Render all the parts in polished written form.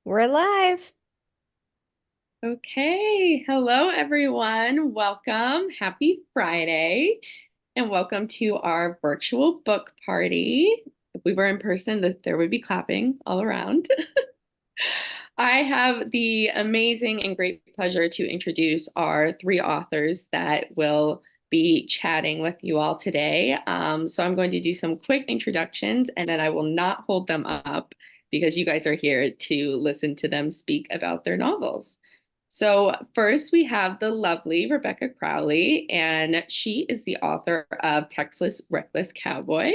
We're live. Okay, hello everyone. Welcome. Happy Friday, and welcome to our virtual book party. If we were in person, there would be clapping all around. I have the amazing and great pleasure to introduce our three authors that will be chatting with you all today. So I'm going to do some quick introductions and then I will not hold them up because you guys are here to listen to them speak about their novels. So, first, we have the lovely Rebecca Crowley, and she is the author of Texas Reckless Cowboy.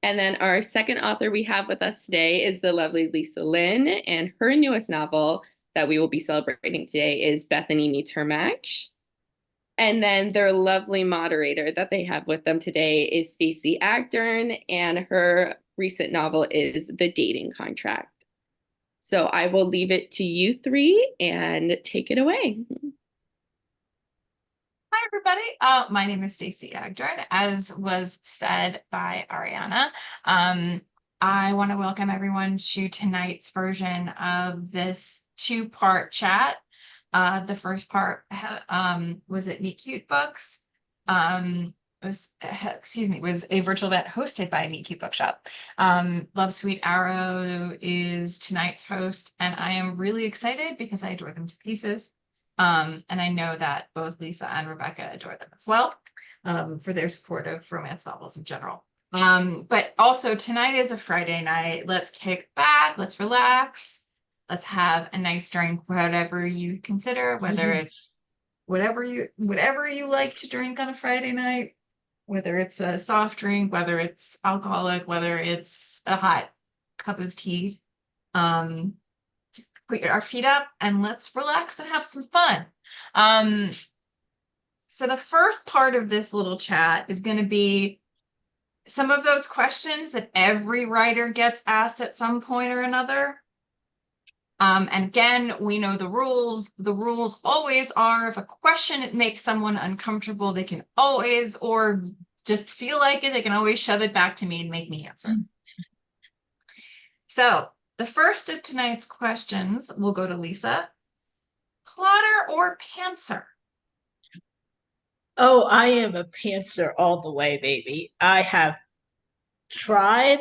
And then our second author we have with us today is the lovely Lisa Lynn, and her newest novel that we will be celebrating today is Bethany Meets Her Match. And then their lovely moderator that they have with them today is Stacey Agdern, and her recent novel is The Dating Contract. So I will leave it to you three and take it away. Hi, everybody. My name is Stacey Agdern. As was said by Ariana, I want to welcome everyone to tonight's version of this two-part chat. The first part was at Meet Cute Books. Was a virtual event hosted by Meet Cute Bookshop. Love Sweet Arrow is tonight's host, and I am really excited because I adore them to pieces. And I know that both Lisa and Rebecca adore them as well, for their support of romance novels in general. But also tonight is a Friday night. Let's kick back, let's relax, let's have a nice drink, whatever you consider, whether it's whatever you like to drink on a Friday night, whether it's a soft drink, whether it's alcoholic, whether it's a hot cup of tea. Put our feet up and let's relax and have some fun. So the first part of this little chat is going to be some of those questions that every writer gets asked at some point or another. And again, we know the rules. The rules always are, if a question makes someone uncomfortable, they can always, or just feel like it, they can always shove it back to me and make me answer. So the first of tonight's questions will go to Lisa. Plotter or pantser? Oh, I am a pantser all the way, baby. I have tried,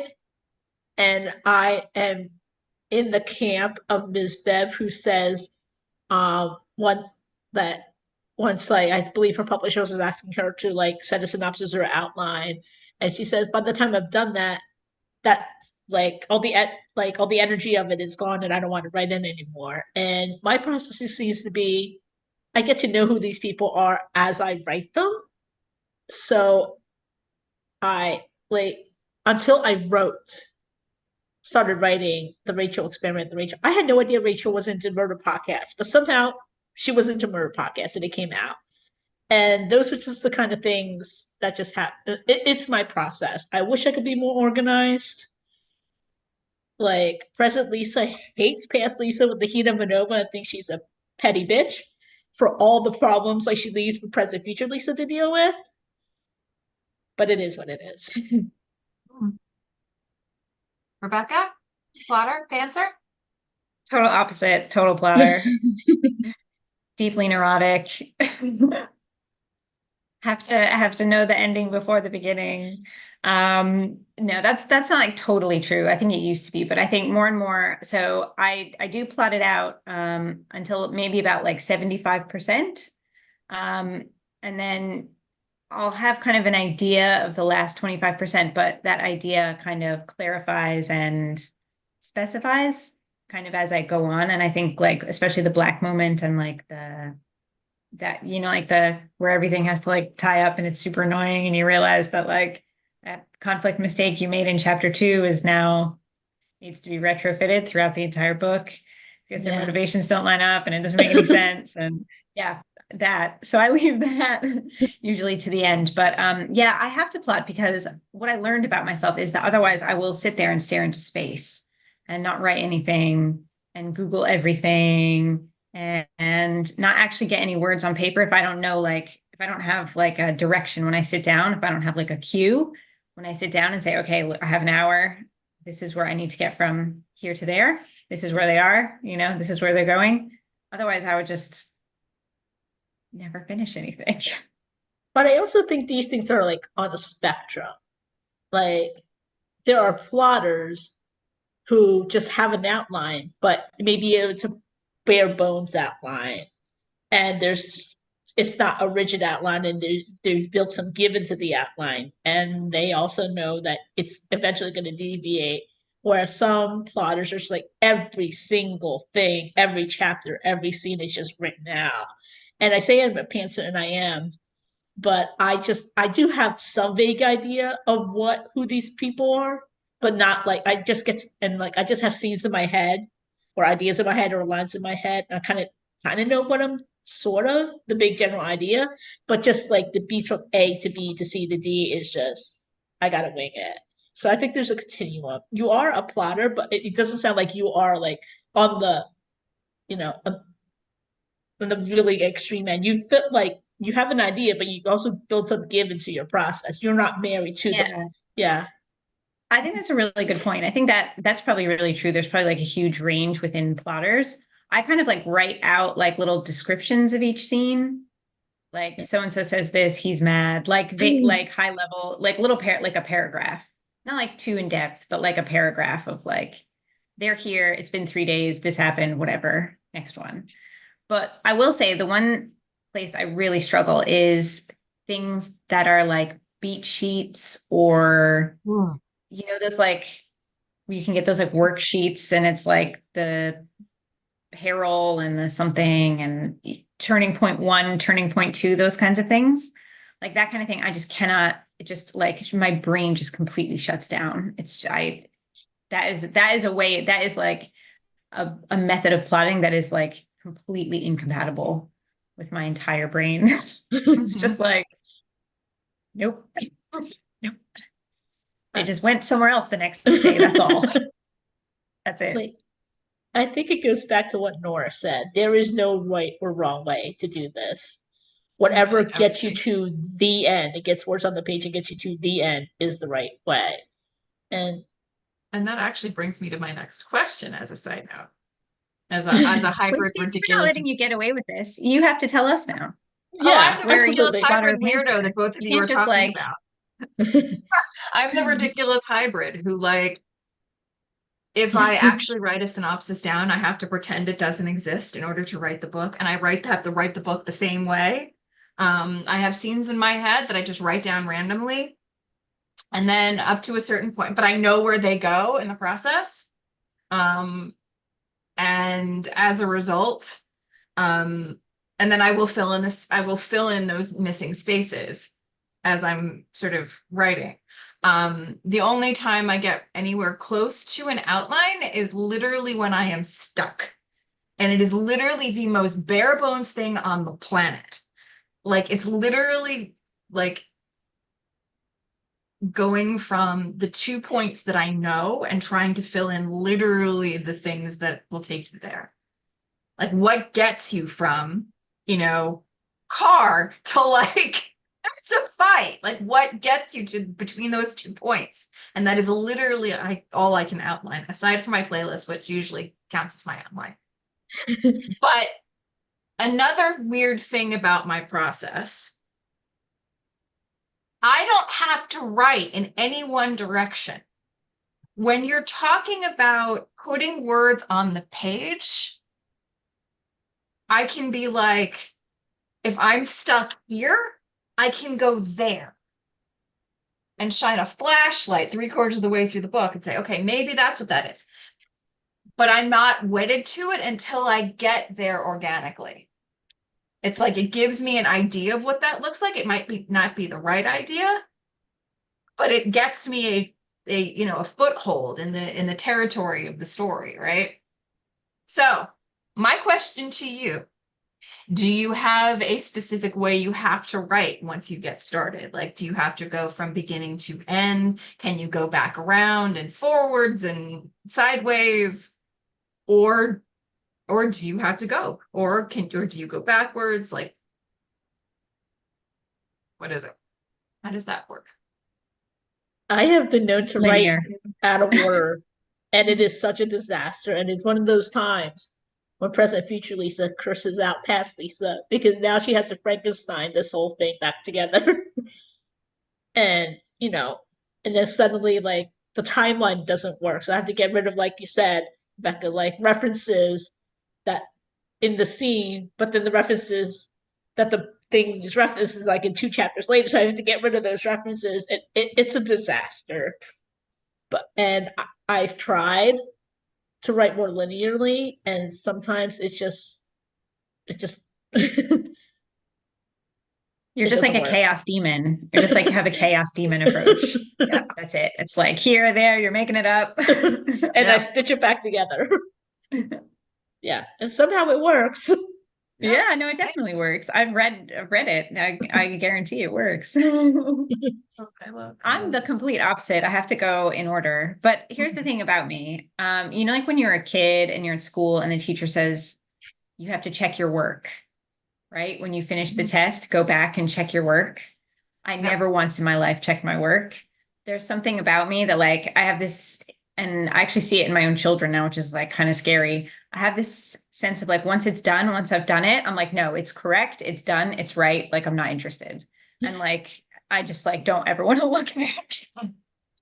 and I am in the camp of Ms. Bev, who says, once that once like I believe her publisher was asking her to like send a synopsis or outline, and she says, by the time I've done that, that like all the energy of it is gone, and I don't want to write in anymore. And my process seems to be, I get to know who these people are as I write them. So I like until I started writing the Rachel experiment, I had no idea Rachel was into murder podcasts, but somehow she was into murder podcasts and it came out. And those are just the kind of things that just happen. It's my process. I wish I could be more organized. Like present Lisa hates past Lisa with the heat of Nova and thinks she's a petty bitch for all the problems like she leaves for present future Lisa to deal with. But it is what it is. Rebecca? Plotter? Pantser? Total opposite, total plotter. Deeply neurotic. have to know the ending before the beginning. No, that's not like totally true. I think it used to be, but I think more and more. So I do plot it out until maybe about like 75%. And then I'll have kind of an idea of the last 25%, but that idea kind of clarifies and specifies kind of as I go on. And I think like, especially the Black moment and like like the where everything has to like tie up and it's super annoying. And you realize that like that conflict mistake you made in chapter 2 is now needs to be retrofitted throughout the entire book because their motivations don't line up and it doesn't make any sense. And yeah, that. So I leave that usually to the end. But yeah, I have to plot because what I learned about myself is that otherwise I will sit there and stare into space and not write anything and Google everything and not actually get any words on paper if I don't know, like, if I don't have like a direction when I sit down, if I don't have like a cue when I sit down and say, okay, I have an hour, this is where I need to get from here to there. This is where they are, this is where they're going. Otherwise, I would just never finish anything. But I also think these things are like on a spectrum. Like there are plotters who just have an outline, but maybe it's a bare bones outline. And it's not a rigid outline, and there's built some give into the outline. And they also know that it's eventually going to deviate. Whereas some plotters are just like every single thing, every chapter, every scene is just written out. And I say I'm a pantser, and I am, but I do have some vague idea of who these people are, but not like I just have scenes in my head or ideas in my head or lines in my head, and I kind of know what I'm sort of the big general idea, but just like the beats from A to B to C to D is just I gotta wing it. So I think there's a continuum. You are a plotter, but it doesn't sound like you are like on the you know on the really extreme end. You feel like you have an idea, but you also build some give into your process. You're not married to them. Yeah. I think that's a really good point. I think that's probably really true. There's probably like a huge range within plotters. I kind of like write out like little descriptions of each scene. Like so and so says this, he's mad. Like like high level, like like a paragraph. Not like too in depth, but like a paragraph of like they're here, it's been 3 days, this happened, whatever. Next one. But I will say the one place I really struggle is things that are like beat sheets or those like you can get those like worksheets and it's like the peril and the something and turning point 1, turning point 2, those kinds of things. Like that kind of thing. I just cannot, it just like my brain just completely shuts down. That is a way, that is like a method of plotting that is like completely incompatible with my entire brain. It's just like, nope. Nope. It just went somewhere else the next day. That's all. That's it. Like, I think it goes back to what Nora said. There is no right or wrong way to do this. Whatever Like gets you to the end, it gets worse on the page and gets you to the end is the right way. And that actually brings me to my next question as a side note. As a hybrid Wait, Stacey, we're not ridiculous. letting you get away with this. You have to tell us now. yeah, I'm the ridiculous absolutely. hybrid Plotter weirdo that both of you can't are just, talking like- about. I'm the ridiculous hybrid who like if I actually write a synopsis down, I have to pretend it doesn't exist in order to write the book. And I have to write the book the same way. I have scenes in my head that I just write down randomly. And then up to a certain point, but I know where they go in the process. And as a result, and then I will fill in those missing spaces as I'm sort of writing. The only time I get anywhere close to an outline is literally when I am stuck. And it is literally the most bare bones thing on the planet. Like it's literally like going from the 2 points that I know and trying to fill in literally the things that will take you there. Like what gets you from, car to like to fight? Like what gets you to between those 2 points? And that is literally all I can outline, aside from my playlist, which usually counts as my outline. But another weird thing about my process, I don't have to write in any one direction. When you're talking about putting words on the page, I can be like, if I'm stuck here, I can go there and shine a flashlight 3/4 of the way through the book and say, okay, maybe that's what that is. But I'm not wedded to it until I get there organically. It's like it gives me an idea of what that looks like. It might not be the right idea, but it gets me a foothold in the territory of the story, right? So my question to you, do you have a specific way you have to write once you get started? Like, do you have to go from beginning to end? Can you go back around and forwards and sideways? Or do you have to go? Or do you go backwards? Like, what is it? How does that work? I have been known to Linear. write out of order And it is such a disaster. And it's one of those times when present future Lisa curses out past Lisa because now she has to Frankenstein this whole thing back together. And, and then suddenly, like, the timeline doesn't work. So I have to get rid of, like you said, Becca, like references that in the scene, but then the references that the thing is references like in 2 chapters later. So I have to get rid of those references. It's a disaster. And I've tried to write more linearly, and sometimes it just You're it just like doesn't a work. chaos demon. You're just like have a chaos demon approach. Yeah. That's it. It's like here, there, you're making it up. And Yeah. I stitch it back together. Yeah, and somehow it works. Yeah, no, it definitely works. I've read it. I guarantee it works. I'm the complete opposite. I have to go in order. But here's the thing about me. Like when you're a kid and you're at school and the teacher says you have to check your work, right? When you finish the test, go back and check your work. I never once in my life checked my work. There's something about me that like I have this, and I actually see it in my own children now, which is like kind of scary. I have this sense of like once it's done, once I've done it, I'm like, no, it's correct, it's done, it's right. Like I'm not interested. And like I just like don't ever want to look at it.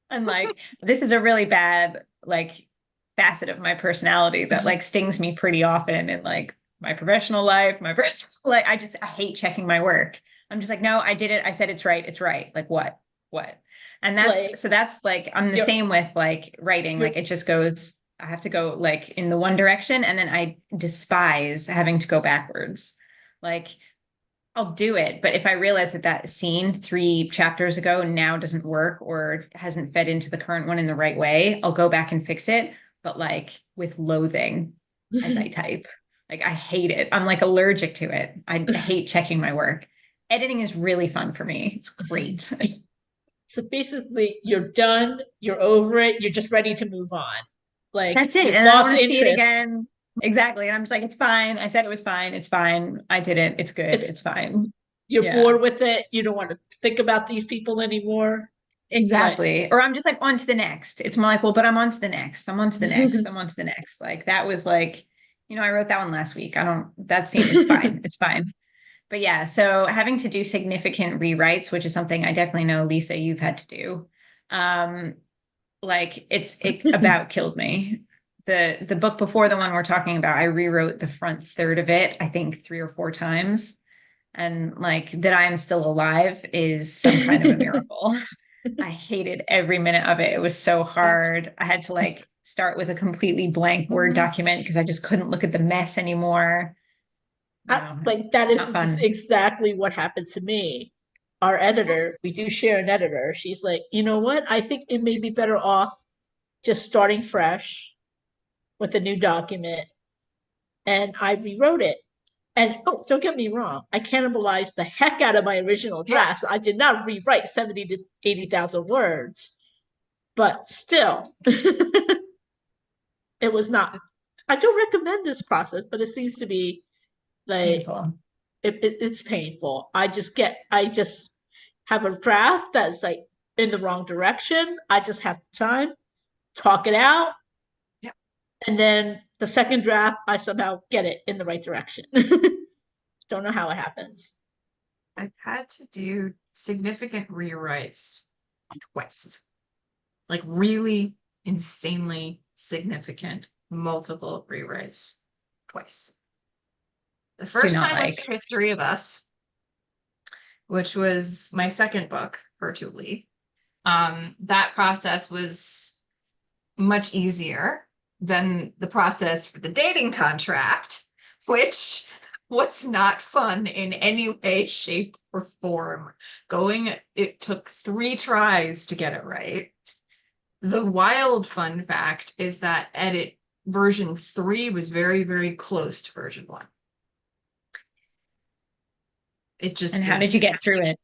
And like this is a really bad like facet of my personality that like stings me pretty often in like my professional life, my personal life. I hate checking my work. I'm just like, no, I did it. I said it's right. It's right. Like what? And that's like I'm the same with like writing. Like it just goes, I have to go like in the one direction, and then I despise having to go backwards. Like I'll do it, but if I realize that scene 3 chapters ago now doesn't work or hasn't fed into the current one in the right way, I'll go back and fix it, but like with loathing as I type. Like I hate it. I'm like allergic to it. I hate checking my work. Editing is really fun for me. It's great. So basically, you're done, you're over it, you're just ready to move on. Like that's it. you've And I lost want to see it interest. again. Exactly. And I'm just like, it's fine. I said it was fine. It's fine. I did it. It's good. It's fine. You're Yeah. bored with it. You don't want to think about these people anymore. Exactly. Or I'm just like on to the next. It's more like, well, but I'm on to the next. I'm on to the next. I'm on to the next. Like that was like, I wrote that one last week. That scene, it's fine. It's fine. But yeah, so having to do significant rewrites, which is something I definitely know, Lisa, you've had to do. Like it about killed me. The book before the one we're talking about, I rewrote the front third of it, I think 3 or 4 times. And like that I am still alive is some kind of a miracle. I hated every minute of it. It was so hard. I had to like start with a completely blank Word document because I just couldn't look at the mess anymore. Like that is just exactly what happened to me. Our editor, we do share an editor. She's like, you know what? I think it may be better off just starting fresh with a new document. And I rewrote it. And don't get me wrong, I cannibalized the heck out of my original draft. So I did not rewrite 70 to 80,000 words, but still, it was not. I don't recommend this process, but it seems to be like it's painful. I just have a draft that's like in the wrong direction. I just have time, talk it out, and then the second draft, I somehow get it in the right direction. Don't know how it happens. I've had to do significant rewrites twice. Like really insanely significant, multiple rewrites twice. The first time was for History of Us, which was my second book, virtually. That process was much easier than the process for the dating contract, which was not fun in any way, shape, or form. It took 3 tries to get it right. The wild fun fact is that edit version 3 was very, very close to version 1. And how did you get through it?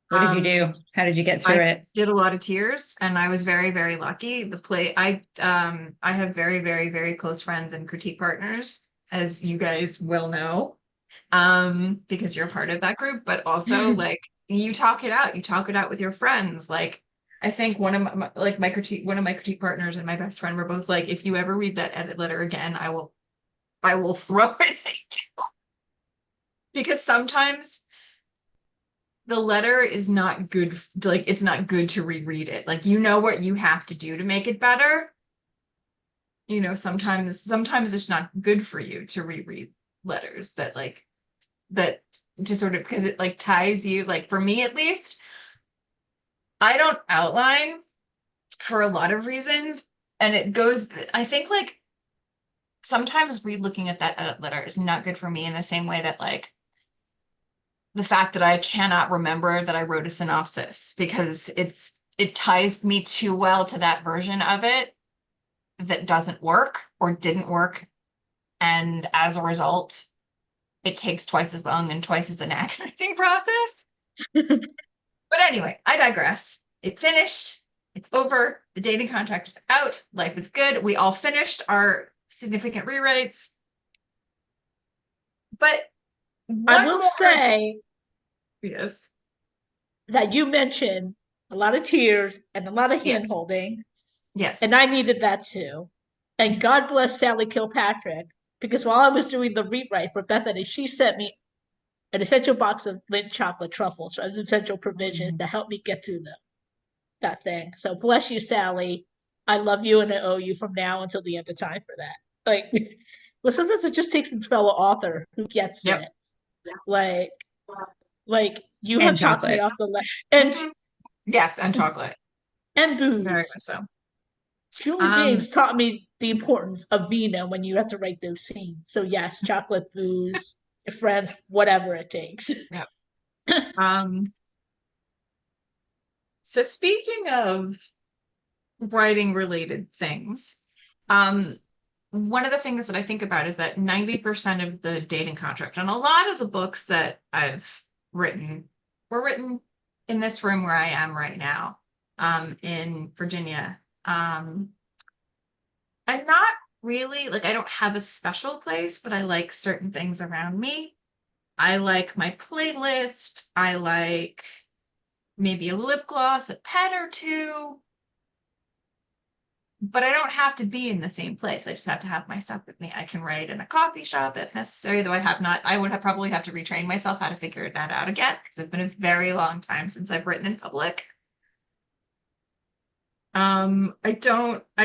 What did you do? How did you get through it? I did a lot of tears, and I was very, very lucky. I have very, very, very close friends and critique partners, as you guys will know, because you're part of that group. But also, like, you talk it out with your friends. Like, I think one of my critique partners and my best friend were both like, if you ever read that edit letter again, I will throw it at you. Because sometimes the letter is not good, like it's not good to reread it. Like, you know what you have to do to make it better. You know, sometimes it's not good for you to reread letters that to sort of, because it like ties you, like for me at least, I don't outline for a lot of reasons. And it goes, I think like sometimes re-looking at that edit letter is not good for me in the same way that like the fact that I cannot remember that I wrote a synopsis because it ties me too well to that version of it that doesn't work or didn't work. And as a result, it takes twice as long and twice as an agonizing process. But anyway, I digress. It finished. It's over. The dating contract is out. Life is good. We all finished our significant rewrites. But I will say yes, that you mentioned a lot of tears and a lot of hand Yes. holding, yes, and I needed that too. And God bless Sally Kilpatrick, because while I was doing the rewrite for Bethany, she sent me an essential box of Lindt chocolate truffles as essential provision to help me get through that thing. So bless you, Sally. I love you and I owe you from now until the end of time for that. Like, well, sometimes it just takes a fellow author who gets Yep. it. Like you And have talked me chocolate. off the left, and Mhm. Yes, and chocolate. and Very booze. much so. Julie James taught me the importance of vino when you have to write those scenes. So yes, chocolate, booze, your friends, whatever it takes. So speaking of writing related things, one of the things that I think about is that 90% of the dating contract and a lot of the books that I've written were written in this room where I am right now, in Virginia. I'm not really like, I don't have a special place, but I like certain things around me. I like my playlist. I like maybe a lip gloss, a pen or two. But I don't have to be in the same place. I just have to have my stuff with me. I can write in a coffee shop if necessary, though I would probably have to retrain myself how to figure that out again, because it's been a very long time since I've written in public. I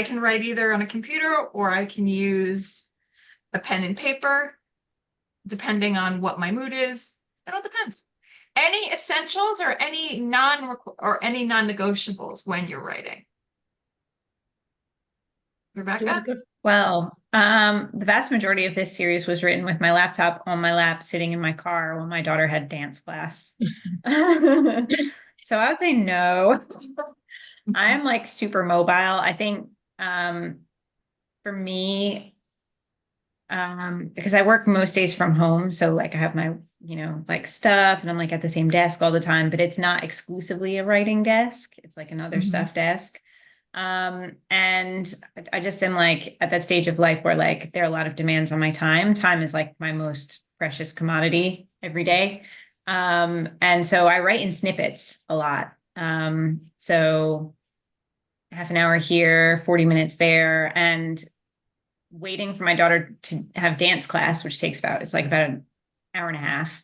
can write either on a computer or I can use a pen and paper, depending on what my mood is. It all depends. Any essentials or any non-negotiables when you're writing? Rebecca? Well, the vast majority of this series was written with my laptop on my lap, sitting in my car while my daughter had dance class. So I would say no. I am like super mobile. I think for me, because I work most days from home, so like I have my, like stuff and I'm like at the same desk all the time, but it's not exclusively a writing desk. It's like another stuff desk. And I just am like at that stage of life where like there are a lot of demands on my time. Time is like my most precious commodity every day. And so I write in snippets a lot. So half an hour here, 40 minutes there, and waiting for my daughter to have dance class, which takes about an hour and a half.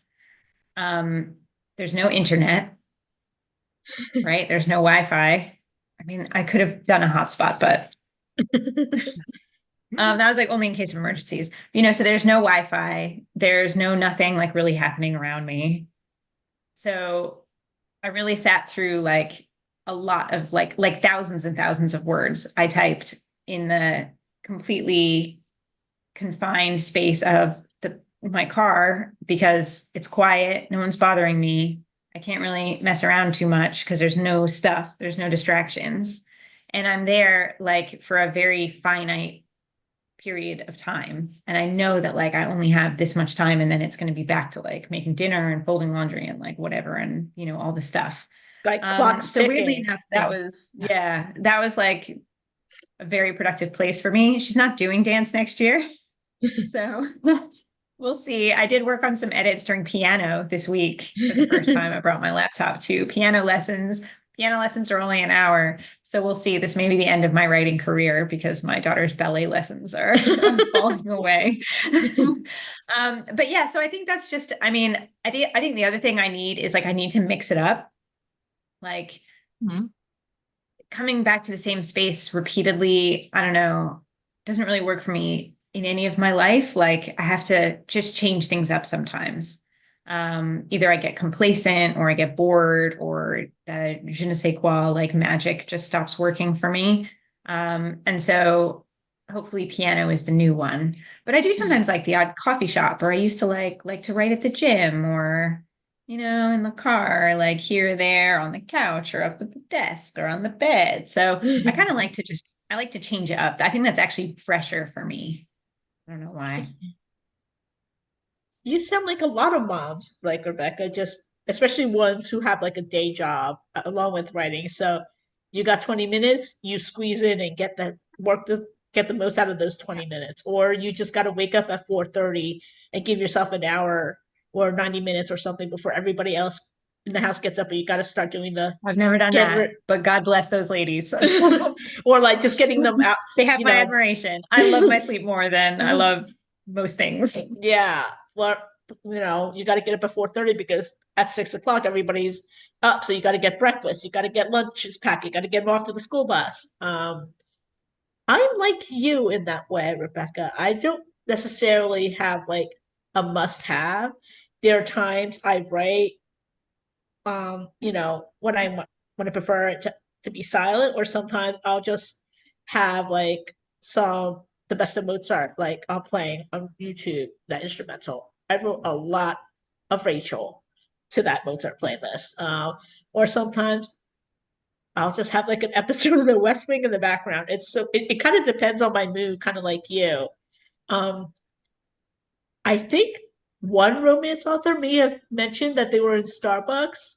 There's no internet, right? There's no Wi-Fi. I mean, I could have done a hotspot, but that was like only in case of emergencies. So there's no Wi-Fi. There's nothing like really happening around me. So I really sat through like a lot of like thousands and thousands of words I typed in the completely confined space of my car because it's quiet. No one's bothering me. I can't really mess around too much because there's no stuff, there's no distractions. And I'm there like for a very finite period of time. And I know that like I only have this much time and then it's going to be back to like making dinner and folding laundry and like whatever and all the stuff. Like clock So weirdly ticking. enough, that was like a very productive place for me. She's not doing dance next year. So we'll see. I did work on some edits during piano this week. For the first time, I brought my laptop to piano lessons. piano lessons are only an hour. So we'll see. This may be the end of my writing career because my daughter's ballet lessons are falling away. But yeah, so I think that's just, I mean, I think the other thing I need is like, I need to mix it up. Like Mhm. coming back to the same space repeatedly, I don't know, doesn't really work for me in any of my life. Like I have to just change things up sometimes. Either I get complacent or I get bored or the je ne sais quoi, like magic just stops working for me. And so hopefully piano is the new one. But I do sometimes like the odd coffee shop, or I used to like to write at the gym or in the car, like here or there on the couch or up at the desk or on the bed. So I kind of I like to change it up. I think that's actually fresher for me. I don't know why. You sound like a lot of moms, like Rebecca, just especially ones who have like a day job along with writing. So you got 20 minutes, you squeeze in and get the most out of those 20 minutes. Or you just got to wake up at 4:30 and give yourself an hour or 90 minutes or something before everybody else in the house gets up, and you got to start doing the I've never done get that, rid but God bless those ladies. or like just getting them out, They have you my know. admiration. I love my sleep more than I love most things. Yeah. Well, you got to get up at 4:30 because at 6 o'clock everybody's up. So you got to get breakfast, you got to get lunches packed, you got to get them off to the school bus. I'm like you in that way, Rebecca. I don't necessarily have like a must-have. There are times I write, when I prefer it to be silent, or sometimes I'll just have like the best of Mozart, like I'm playing on YouTube, that instrumental. I wrote a lot of Rachel to that Mozart playlist. Or sometimes I'll just have like an episode of The West Wing in the background. It kind of depends on my mood, kind of like you. Um, I think one romance author may have mentioned that they were in Starbucks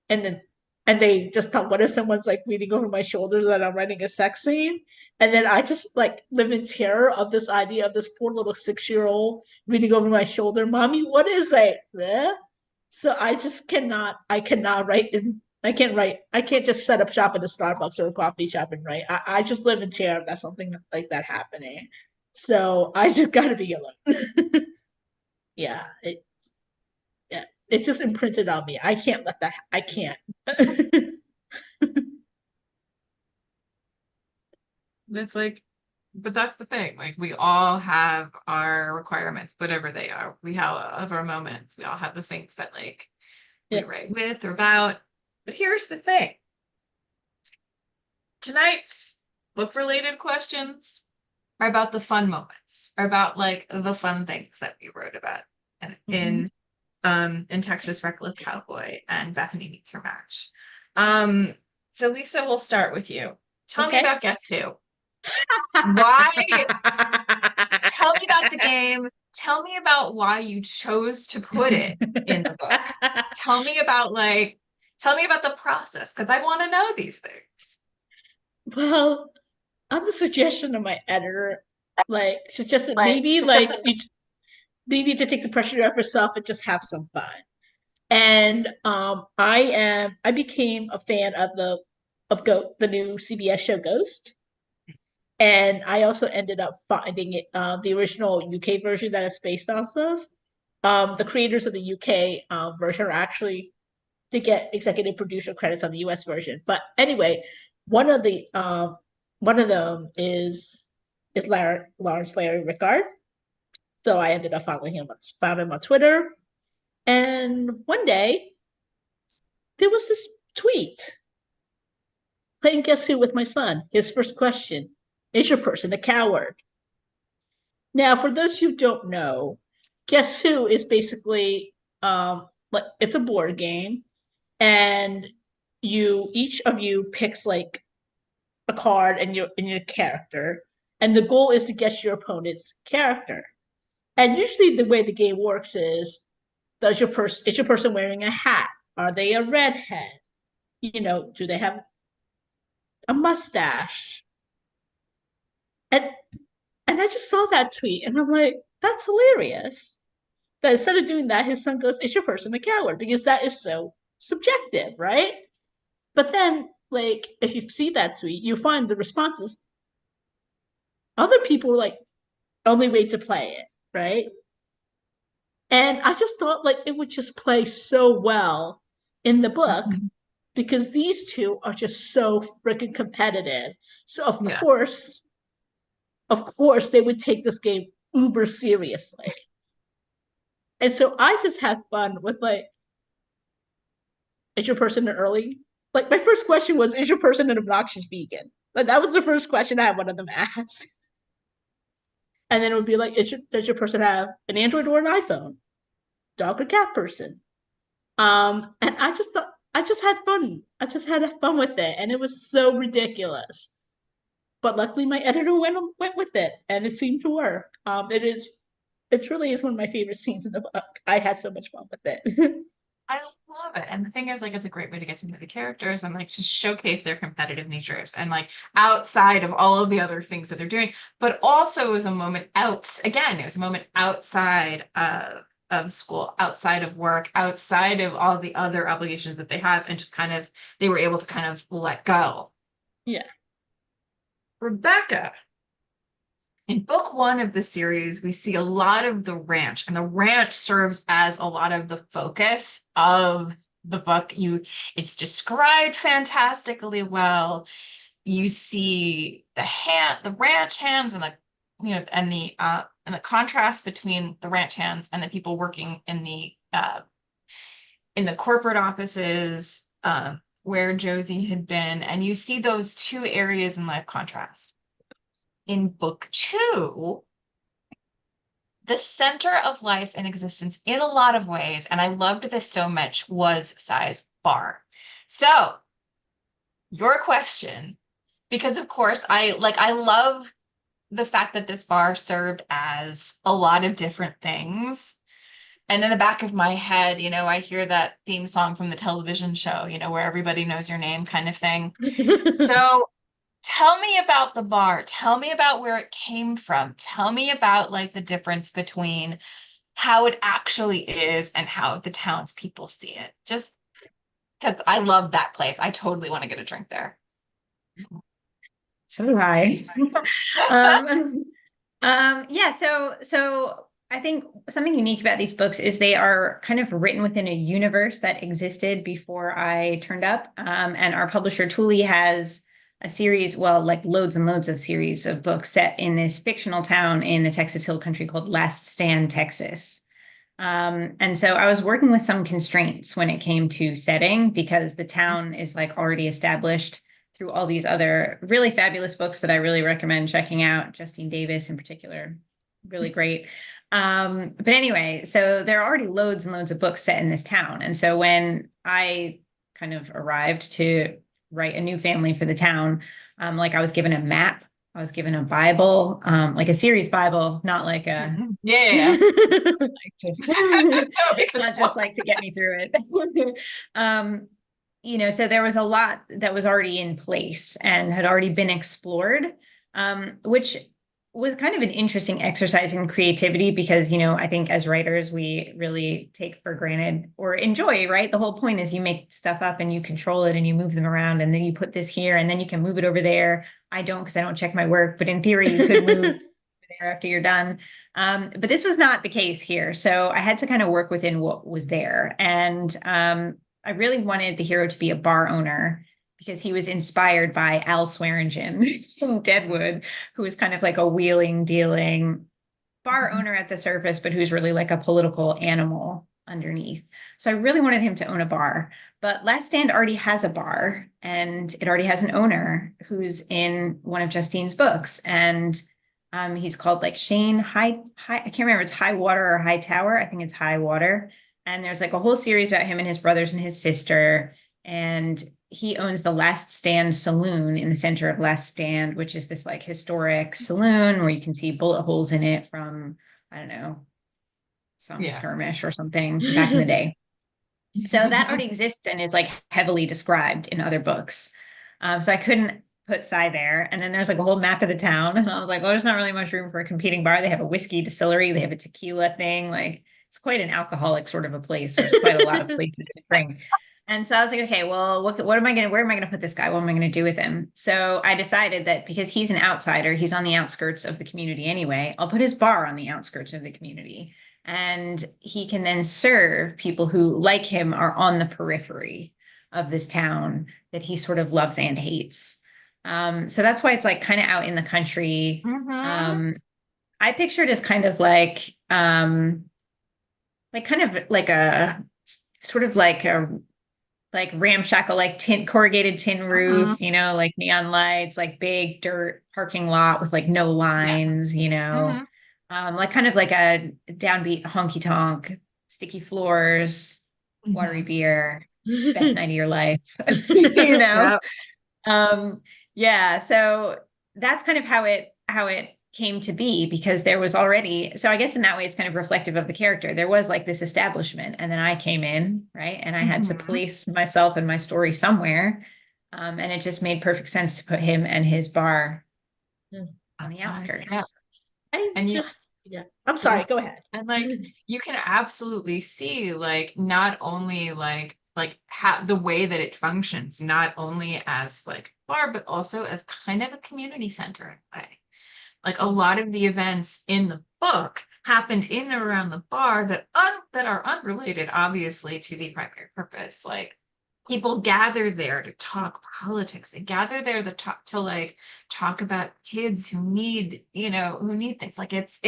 and then and they just thought, what if someone's like reading over my shoulder that I'm writing a sex scene? And then I just like live in terror of this idea of this poor little 6-year-old reading over my shoulder. Mommy, what is it? So I cannot write I can't just set up shop at a Starbucks or a coffee shop and write. I just live in terror of that something like that happening. So I just gotta be alone. Yeah, it's just imprinted on me. I can't let that. I can't. It's like, but that's the thing. Like we all have our requirements, whatever they are. We have our moments. We all have the things that like we Yeah. write with or about. But here's the thing. Tonight's book related questions are about the fun moments, are about like the fun things that we wrote about in Texas Reckless Cowboy and Bethany Meets Her Match. So Lisa, we'll start with you. Tell me Okay. about Guess Who. Why? Tell me about the game. Tell me about why you chose to put it in the book. Tell me about the process, because I want to know these things. Well, on the suggestion of my editor, like suggested maybe like you need to take the pressure off yourself and just have some fun. And I became a fan of the new CBS show Ghost. And I also ended up finding it the original UK version that it's based off of. The creators of the UK version are actually to get executive producer credits on the US version. But anyway, one of them is Lawrence Larry Rickard. So I ended up found him on Twitter. And one day there was this tweet playing Guess Who with my son. His first question: is your person a coward? Now, for those who don't know, Guess Who is basically like it's a board game, and each of you picks like a card and your character, and the goal is to guess your opponent's character. And usually, the way the game works is your person wearing a hat? Are they a redhead? Do they have a mustache? And I just saw that tweet and I'm like, that's hilarious. That instead of doing that, his son goes, is your person a coward? Because that is so subjective, right? But then, like, if you see that tweet, you find the responses. Other people like only way to play it, right? And I just thought like it would just play so well in the book Mhm. because these two are just so freaking competitive. So Yeah. of course, they would take this game uber seriously. And so I just had fun with like, is your person an early? Like my first question was, is your person an obnoxious vegan? Like that was the first question I had one of them ask. And then it would be like, does your person have an Android or an iPhone? Dog or cat person? And I just thought I just had fun. I just had fun with it, and it was so ridiculous. But luckily, my editor went with it, and it seemed to work. It really is one of my favorite scenes in the book. I had so much fun with it. I love it. And the thing is, like, it's a great way to get to know the characters and like to showcase their competitive natures and like outside of all of the other things that they're doing, but also it was a moment it was a moment outside of school, outside of work, outside of all the other obligations that they have, and just kind of they were able to kind of let go. Yeah. Rebecca, in book one of the series, we see a lot of the ranch, and the ranch serves as a lot of the focus of the book. It's described fantastically well. You see the ranch hands, and the contrast between the ranch hands and the people working in the corporate offices where Josie had been, and you see those two areas in live contrast. In book two, the center of life and existence in a lot of ways, and I loved this so much, was Sai's bar. So, your question, because of course I love the fact that this bar served as a lot of different things. And in the back of my head, I hear that theme song from the television show, where everybody knows your name kind of thing. So tell me about the bar. Tell me about where it came from. Tell me about like the difference between how it actually is and how the townspeople see it. Just because I love that place. I totally want to get a drink there. So do I. Yeah, so I think something unique about these books is they are kind of written within a universe that existed before I turned up. And our publisher Thule has a series, well, like loads and loads of series of books set in this fictional town in the Texas Hill Country called Last Stand, Texas. And so I was working with some constraints when it came to setting because the town is like already established through all these other really fabulous books that I really recommend checking out. Justine Davis in particular, really great. But anyway, so there are already loads and loads of books set in this town. And so when I kind of arrived to write a new family for the town, like I was given a map, I was given a Bible, like a series Bible, not like a Yeah. like just No, because not just like to get me through it. So there was a lot that was already in place and had already been explored, which was kind of an interesting exercise in creativity because, I think as writers, we really take for granted or enjoy, right? The whole point is you make stuff up and you control it and you move them around and then you put this here and then you can move it over there. I don't because I don't check my work, but in theory, you could move there after you're done. But this was not the case here. So I had to kind of work within what was there. And I really wanted the hero to be a bar owner because he was inspired by Al Swearingen from Deadwood, who was kind of like a wheeling, dealing bar owner at the surface, but who's really like a political animal underneath. So I really wanted him to own a bar. But Last Stand already has a bar and it already has an owner who's in one of Justine's books. And he's called like Shane High, I can't remember, it's High Water or High Tower. I think it's High Water. And there's like a whole series about him and his brothers and his sister. And he owns the Last Stand Saloon in the center of Last Stand, which is this like historic saloon where you can see bullet holes in it from, I don't know, some skirmish or something back in the day. So that already exists and is like heavily described in other books. So I couldn't put Sai there. And then there's like a whole map of the town. And I was like, well, there's not really much room for a competing bar. They have a whiskey distillery. They have a tequila thing. Like it's quite an alcoholic sort of a place. There's quite a lot of places to drink. And so I was like, okay, well, what am I going to, where am I going to put this guy? What am I going to do with him? So I decided that because he's an outsider, he's on the outskirts of the community anyway, I'll put his bar on the outskirts of the community. And he can then serve people who, like him, are on the periphery of this town that he sort of loves and hates. So that's why it's like kind of out in the country. I pictured as kind of like kind of like a sort of like a like ramshackle, like corrugated tin roof, you know, like neon lights, like big dirt parking lot with like no lines, you know, like kind of like a downbeat honky tonk, sticky floors, watery beer, best night of your life, you know. Yeah, so that's kind of how it came to be, because there was already, so I guess in that way it's kind of reflective of the character. There was like this establishment, and then I came in, right? And I had to place myself and my story somewhere. And it just made perfect sense to put him and his bar on the outskirts. I'm sorry, go ahead. And like you can absolutely see like not only like how the way that it functions, not only as like bar, but also as kind of a community center in a way. Like a lot of the events in the book happened in and around the bar that are unrelated, obviously, to the primary purpose. Like people gather there to talk politics. They gather there to like talk about kids who need, who need things. Like as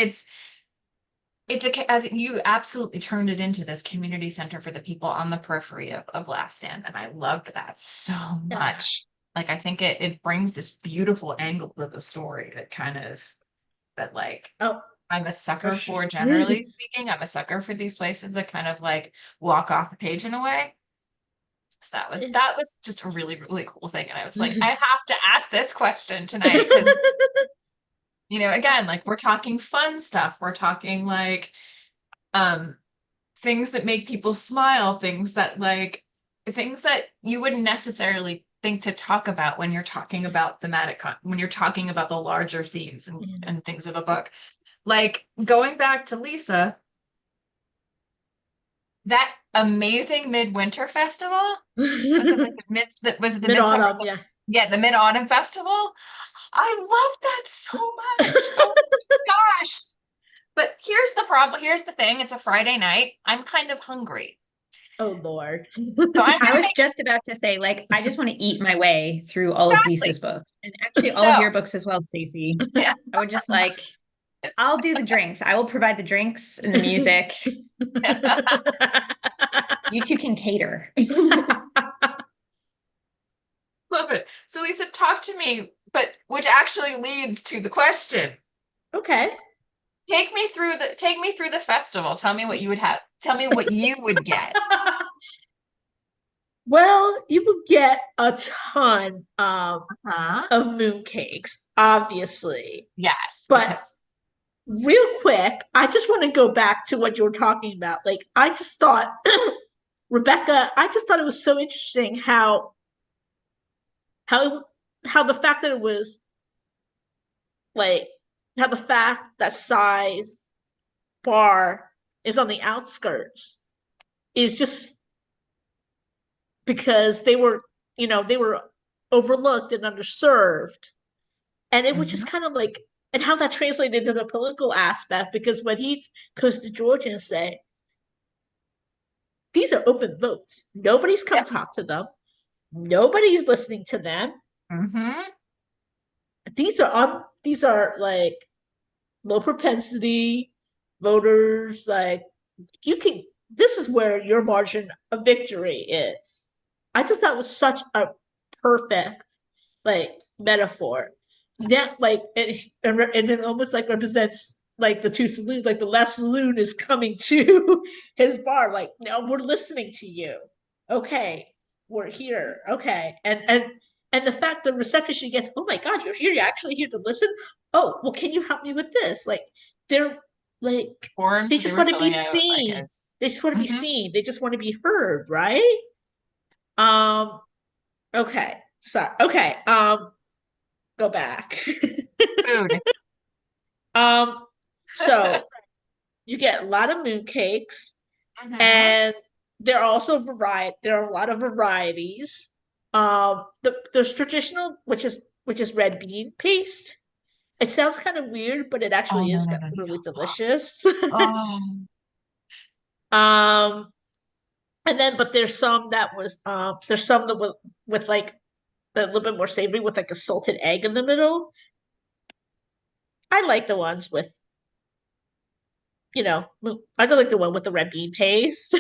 you absolutely turned it into this community center for the people on the periphery of Last Stand, and I loved that so much. Like I think it brings this beautiful angle to the story that like I'm a sucker for, generally speaking. I'm a sucker for these places that kind of like walk off the page in a way. So that was just a really, really cool thing. And I was like, I have to ask this question tonight because again, like we're talking fun stuff. We're talking like things that make people smile, things that you wouldn't necessarily think to talk about when you're talking about when you're talking about the larger themes and things of a book. Like going back to Lisa, that amazing Midwinter Festival, was it like the Mid-Autumn, the Mid-Autumn Festival? I loved that so much. Oh my gosh. But here's the problem. Here's the thing. It's a Friday night. I'm kind of hungry. Oh, Lord. So I was just about to say, like, I just want to eat my way through all of Lisa's books, and actually all of your books as well, Stacey. Yeah. I would just like, I'll do the drinks. I will provide the drinks and the music. You two can cater. Love it. So Lisa, talk to me, which actually leads to the question. Okay. Take me through the festival. Tell me what you would have. Tell me what you would get. Well, you would get a ton of mooncakes, obviously. Yes. But real quick, I just want to go back to what you were talking about. Like, I just thought, Rebecca, I just thought it was so interesting how the fact that it was like how the fact that Sai's bar is on the outskirts is just because they were overlooked and underserved. And it was just kind of like, and how that translated to the political aspect, because when he goes to Georgia and say, these are open votes. Nobody's come talk to them. Nobody's listening to them. These are like low propensity voters. Like this is where your margin of victory is. I just thought it was such a perfect like metaphor. That like and it almost like represents like the two saloons, like the last saloon is coming to his bar, like, now we're listening to you. Okay, we're here. Okay. And the fact the receptionist she gets, oh my God, you're here, you're actually here to listen. Oh, well, can you help me with this? Like they're like they just want to be seen. They just want to be seen. They just want to be heard, right? Okay. So okay. Go back. Food. So you get a lot of mooncakes, and there are also variety. There are a lot of varieties. There's traditional, which is red bean paste. It sounds kind of weird, but it Oh actually no, is no, no, really no. delicious. Oh, Um, and then, but there's some that with like a little bit more savory with like a salted egg in the middle. I like the ones with, I don't like the one with the red bean paste.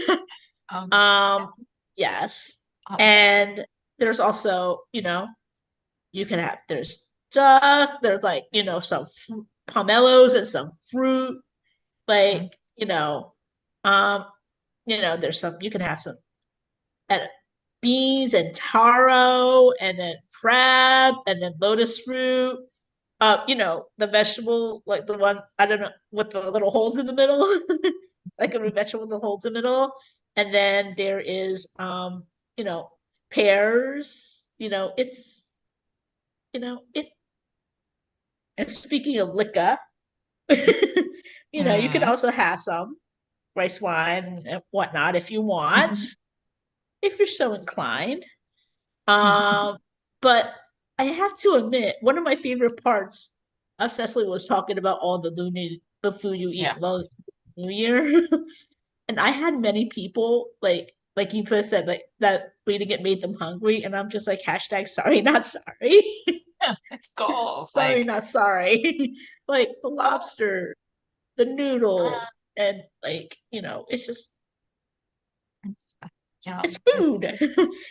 um, Um, yes. oh, And there's also, there's duck, there's like, some pomelos and some fruit, mm, like, um, there's you can have some and beans and taro and then crab and then lotus root. The vegetable, like the ones, I don't know, with the little holes in the middle, like a vegetable with the holes in the middle. And then there is, you know, pears, it, and speaking of liquor, you can mm. also have some rice wine and whatnot if you want, if you're so inclined. Um, but I have to admit, one of my favorite parts of Cecily was talking about all the food you eat Yeah. in the New Year. And I had many people like you first said, like that reading it made them hungry, and I'm just like hashtag sorry, not sorry. It's goals. Sorry, Like, not sorry. Like the lobster, the uh, noodles, and like, it's just it's it's yum. food.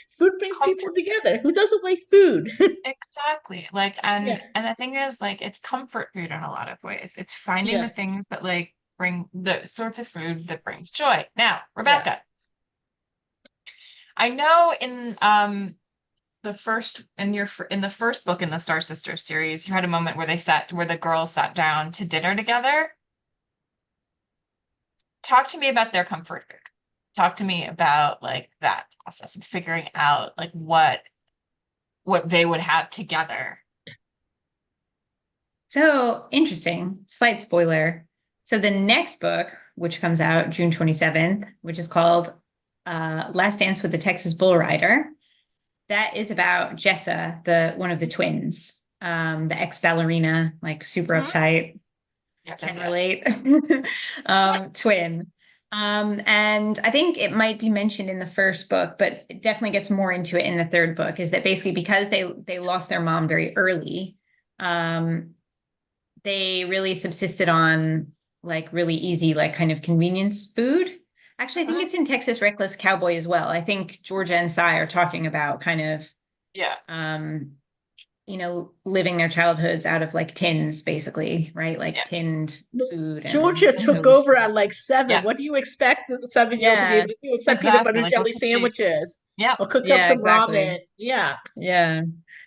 Food brings people Comfort. together. Who doesn't like food? Exactly. Like, Yeah, and the thing is, like, it's comfort food in a lot of ways. It's finding the yeah, things that like bring the sorts of food that brings joy. Now, yeah. Rebecca, I know in in the first book in the Star Sisters series, you had a moment where the girls sat down to dinner together. Talk to me about their comfort food. Talk to me about like that process and figuring out like what they would have together. So interesting. Slight spoiler. So the next book, which comes out June 27th, which is called Last Dance with the Texas Bull Rider, that is about Jessa, the one of the twins, the ex-ballerina, like super Mhm. uptight, Yes, yes, can yes. relate, twin. And I think it might be mentioned in the first book, but it definitely gets more into it in the third book, is that basically because they lost their mom very early, um, they really subsisted on like really easy, like kind of convenience food. Actually, I think Mhm. it's in Texas Reckless Cowboy as well. I think Georgia and Cy are talking about kind of, Yeah. um, living their childhoods out of like tins, basically, right? Like Yeah. tinned food Georgia and Mhm. took toast. over at like 7. Yeah. What do you expect the 7-year-old to be Yeah, able to do except peanut Exactly. butter Like what jelly could she? sandwiches Yeah. or cook up yeah, some exactly. ramen? Yeah. Yeah.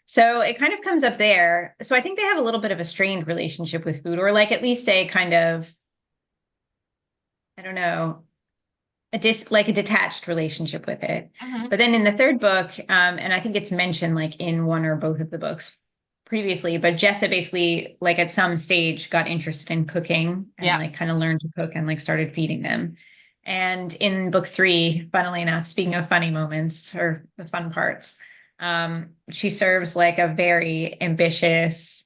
So it kind of comes up there. So I think they have a little bit of a strained relationship with food, or like at least a kind of, I don't know, like a detached relationship with it. Hmm. But then in the third book, and I think it's mentioned like in one or both of the books previously, but Jessa basically like at some stage got interested in cooking and Yeah. like kind of learned to cook and like started feeding them. And in book 3, funnily enough, speaking of funny moments or the fun parts, she serves like a very ambitious,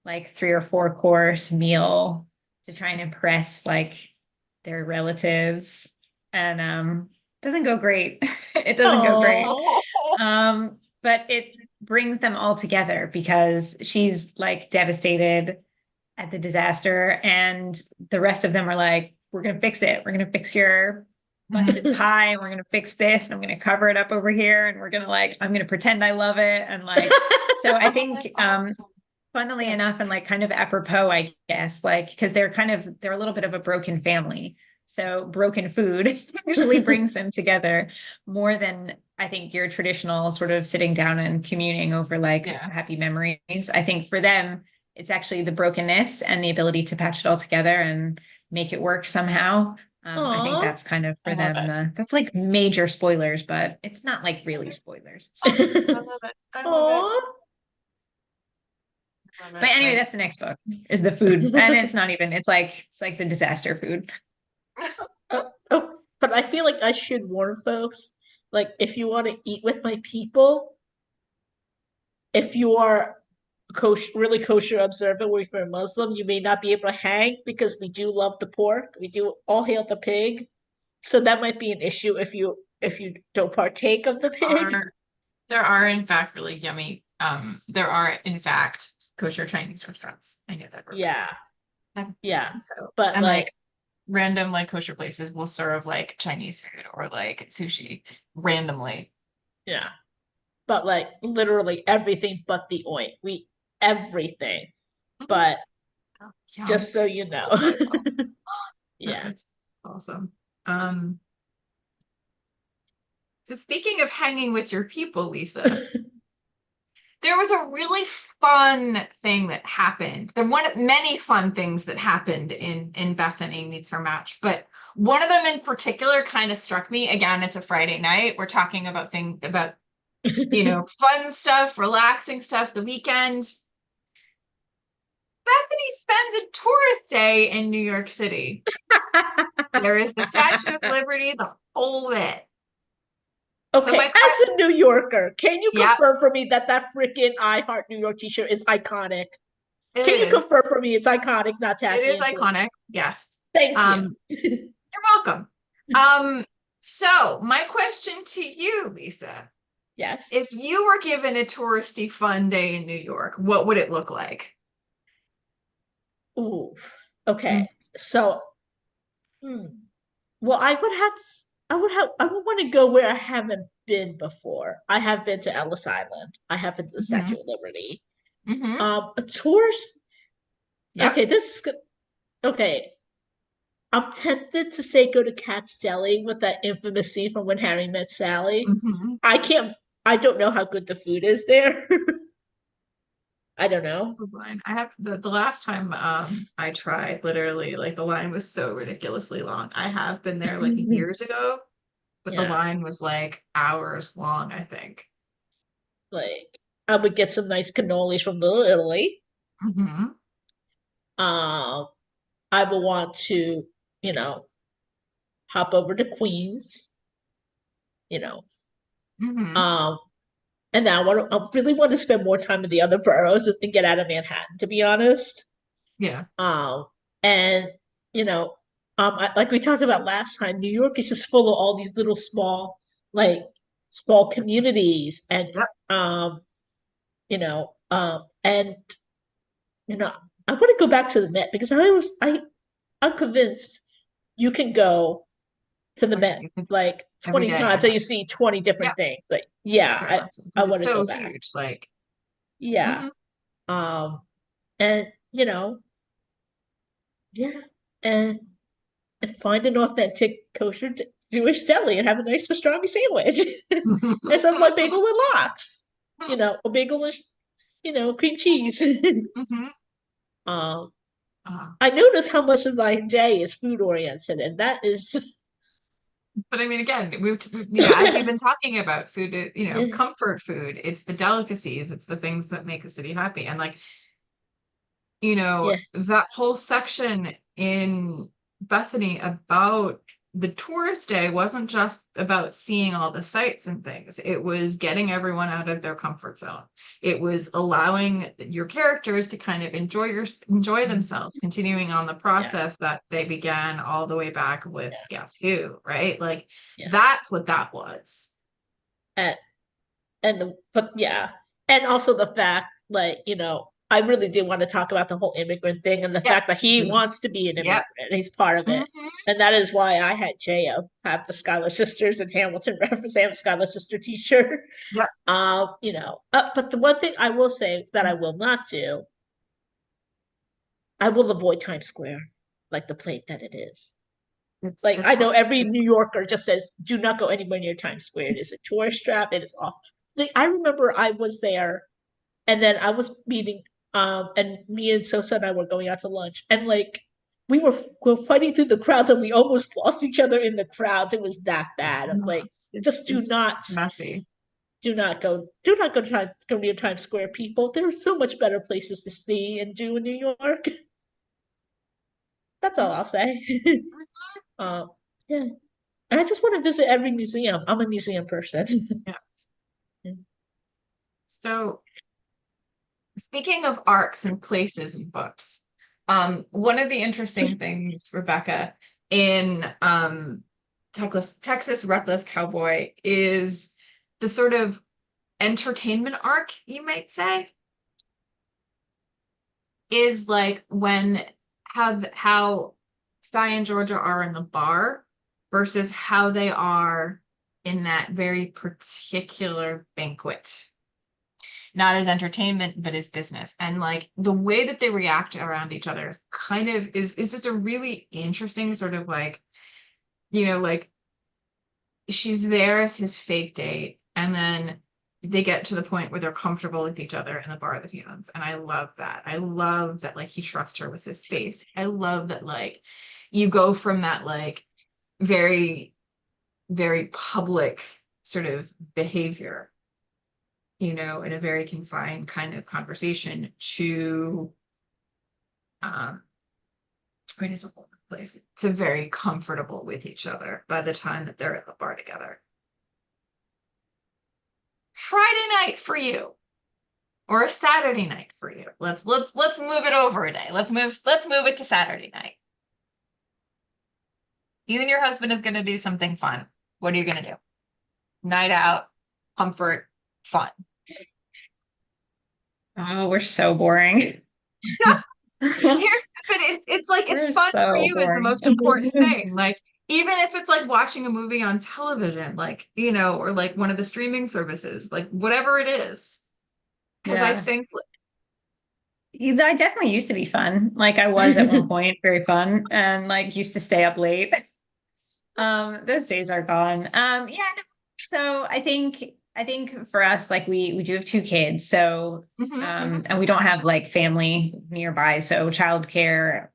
like 3 or 4 course meal to try and impress like their relatives, and doesn't go great. It doesn't go great. Oh. But it brings them all together because she's like devastated at the disaster, and the rest of them are like, we're gonna fix it. We're gonna fix your busted pie, and we're gonna fix this, and I'm gonna cover it up over here, and we're gonna like, I'm gonna pretend I love it. And like, so I Oh, think that's awesome. funnily Yeah. enough, and like kind of apropos, I guess, like because they're a little bit of a broken family. So broken food usually brings them together more than I think your traditional sort of sitting down and communing over like Yeah. happy memories. I think for them, it's actually the brokenness and the ability to patch it all together and make it work somehow. I think Aw. that's kind of I for love them. it. That's like major spoilers, but it's not like really spoilers. Oh, I love it. I love it. Aw. I love But it. anyway, Like, that's the next book is the food. And it's not even, it's like the disaster food. Oh, oh, but I feel like I should warn folks, like if you want to eat with my people, if you are kosher, really kosher observant, or if you're a Muslim, you may not be able to hang because we do love the pork. We do all hail the pig. So that might be an issue if you don't partake of the pig. There are in fact really yummy. There are in fact kosher Chinese restaurants. I know that. Yeah. Yeah. So But and like random like kosher places will serve like Chinese food or like sushi randomly. yeah. But like literally everything but the oint. We everything. But Oh, yum. just so you know. Yeah. That's awesome. So speaking of hanging with your people, Lisa, there was a really fun thing that happened. There one many fun things that happened in Bethany Meets Her Match, but one of them in particular kind of struck me. Again, it's a Friday night. We're talking about fun stuff, relaxing stuff, the weekend. Bethany spends a tourist day in New York City. There is the Statue of Liberty, the whole bit. Okay, as a New Yorker, can you confirm for me that freaking I Heart New York t-shirt is iconic? Can you confirm for me it's iconic, not tacky? It is iconic, yes. Thank you. You're welcome. So my question to you, Lisa. Yes. If you were given a touristy fun day in New York, what would it look like? Ooh, okay. So, well, I would want to go where I haven't been before. I have been to Ellis Island. I have been to the Statue of Liberty. A tourist. Yep. Okay, this is good. Okay. I'm tempted to say go to Katz Deli with that infamous scene from When Harry Met Sally. I don't know how good the food is there. I don't know. I have the last time I tried, literally, like the line was so ridiculously long. I have been there like years ago, but the line was like hours long, I think. Like I would get some nice cannolis from Little Italy. I would want to, hop over to Queens. And now I really want to spend more time in the other boroughs and get out of Manhattan, to be honest. Yeah. And like we talked about last time, New York is just full of all these little small communities, and I want to go back to the Met because I'm convinced you can go to the Met like 20 times and you see 20 different things. Like, I want to go back. Huge, like, and and find an authentic kosher Jewish deli and have a nice pastrami sandwich and some like bagel and lox. A bagel and cream cheese. I notice how much of my day is food oriented, and that is. But I mean, again, as we've been talking about food, comfort food, it's the delicacies, it's the things that make a city happy. And like, that whole section in Bethany about the tourist day wasn't just about seeing all the sights and things. It was getting everyone out of their comfort zone. It was allowing your characters to kind of enjoy themselves, continuing on the process that they began all the way back with Guess Who, right? Like that's what that was. And also the fact, like, I really did want to talk about the whole immigrant thing and the fact that he wants to be an immigrant and he's part of it. And that is why I had J.O. have the Schuyler Sisters and Hamilton reference. I have a Schuyler Sister t-shirt. But the one thing I will say that I will not do, I will avoid Times Square, like the plate that it is. I know every New Yorker just says, do not go anywhere near Times Square. It is a tourist trap. It is awful. I remember I was there and then I was meeting and me and Sosa and I were going out to lunch, and like we were fighting through the crowds, and we almost lost each other in the crowds. It was that bad. I'm like, just do not messy. Do not go near Times Square, people. There are so much better places to see and do in New York. That's all I'll say. Yeah. And I just want to visit every museum. I'm a museum person. So speaking of arcs and places in books, one of the interesting things, Rebecca, in Texas Reckless Cowboy is the sort of entertainment arc, you might say, is like when how Cy and Georgia are in the bar versus how they are in that very particular banquet. Not as entertainment, but as business. And like the way that they react around each other is kind of is just a really interesting sort of like, like she's there as his fake date, and then they get to the point where they're comfortable with each other in the bar that he owns. And I love that. I love that like he trusts her with his space. I love that like you go from that like very, very public sort of behavior, in a very confined kind of conversation to it is a whole place to very comfortable with each other by the time that they're at the bar together. Friday night for you, or a Saturday night for you. Let's move it over a day. Let's move it to Saturday night. You and your husband is going to do something fun. What are you going to do? Night out, comfort, fun. Oh, we're so boring. But it's like it's We're fun so for you is the boring. most important thing. Like even if it's like watching a movie on television, like or like one of the streaming services, like whatever it is. Because I think I definitely used to be fun. Like I was at one point very fun and like used to stay up late. Those days are gone. Yeah. No. So I think for us, like we do have 2 kids. So and we don't have like family nearby. So childcare,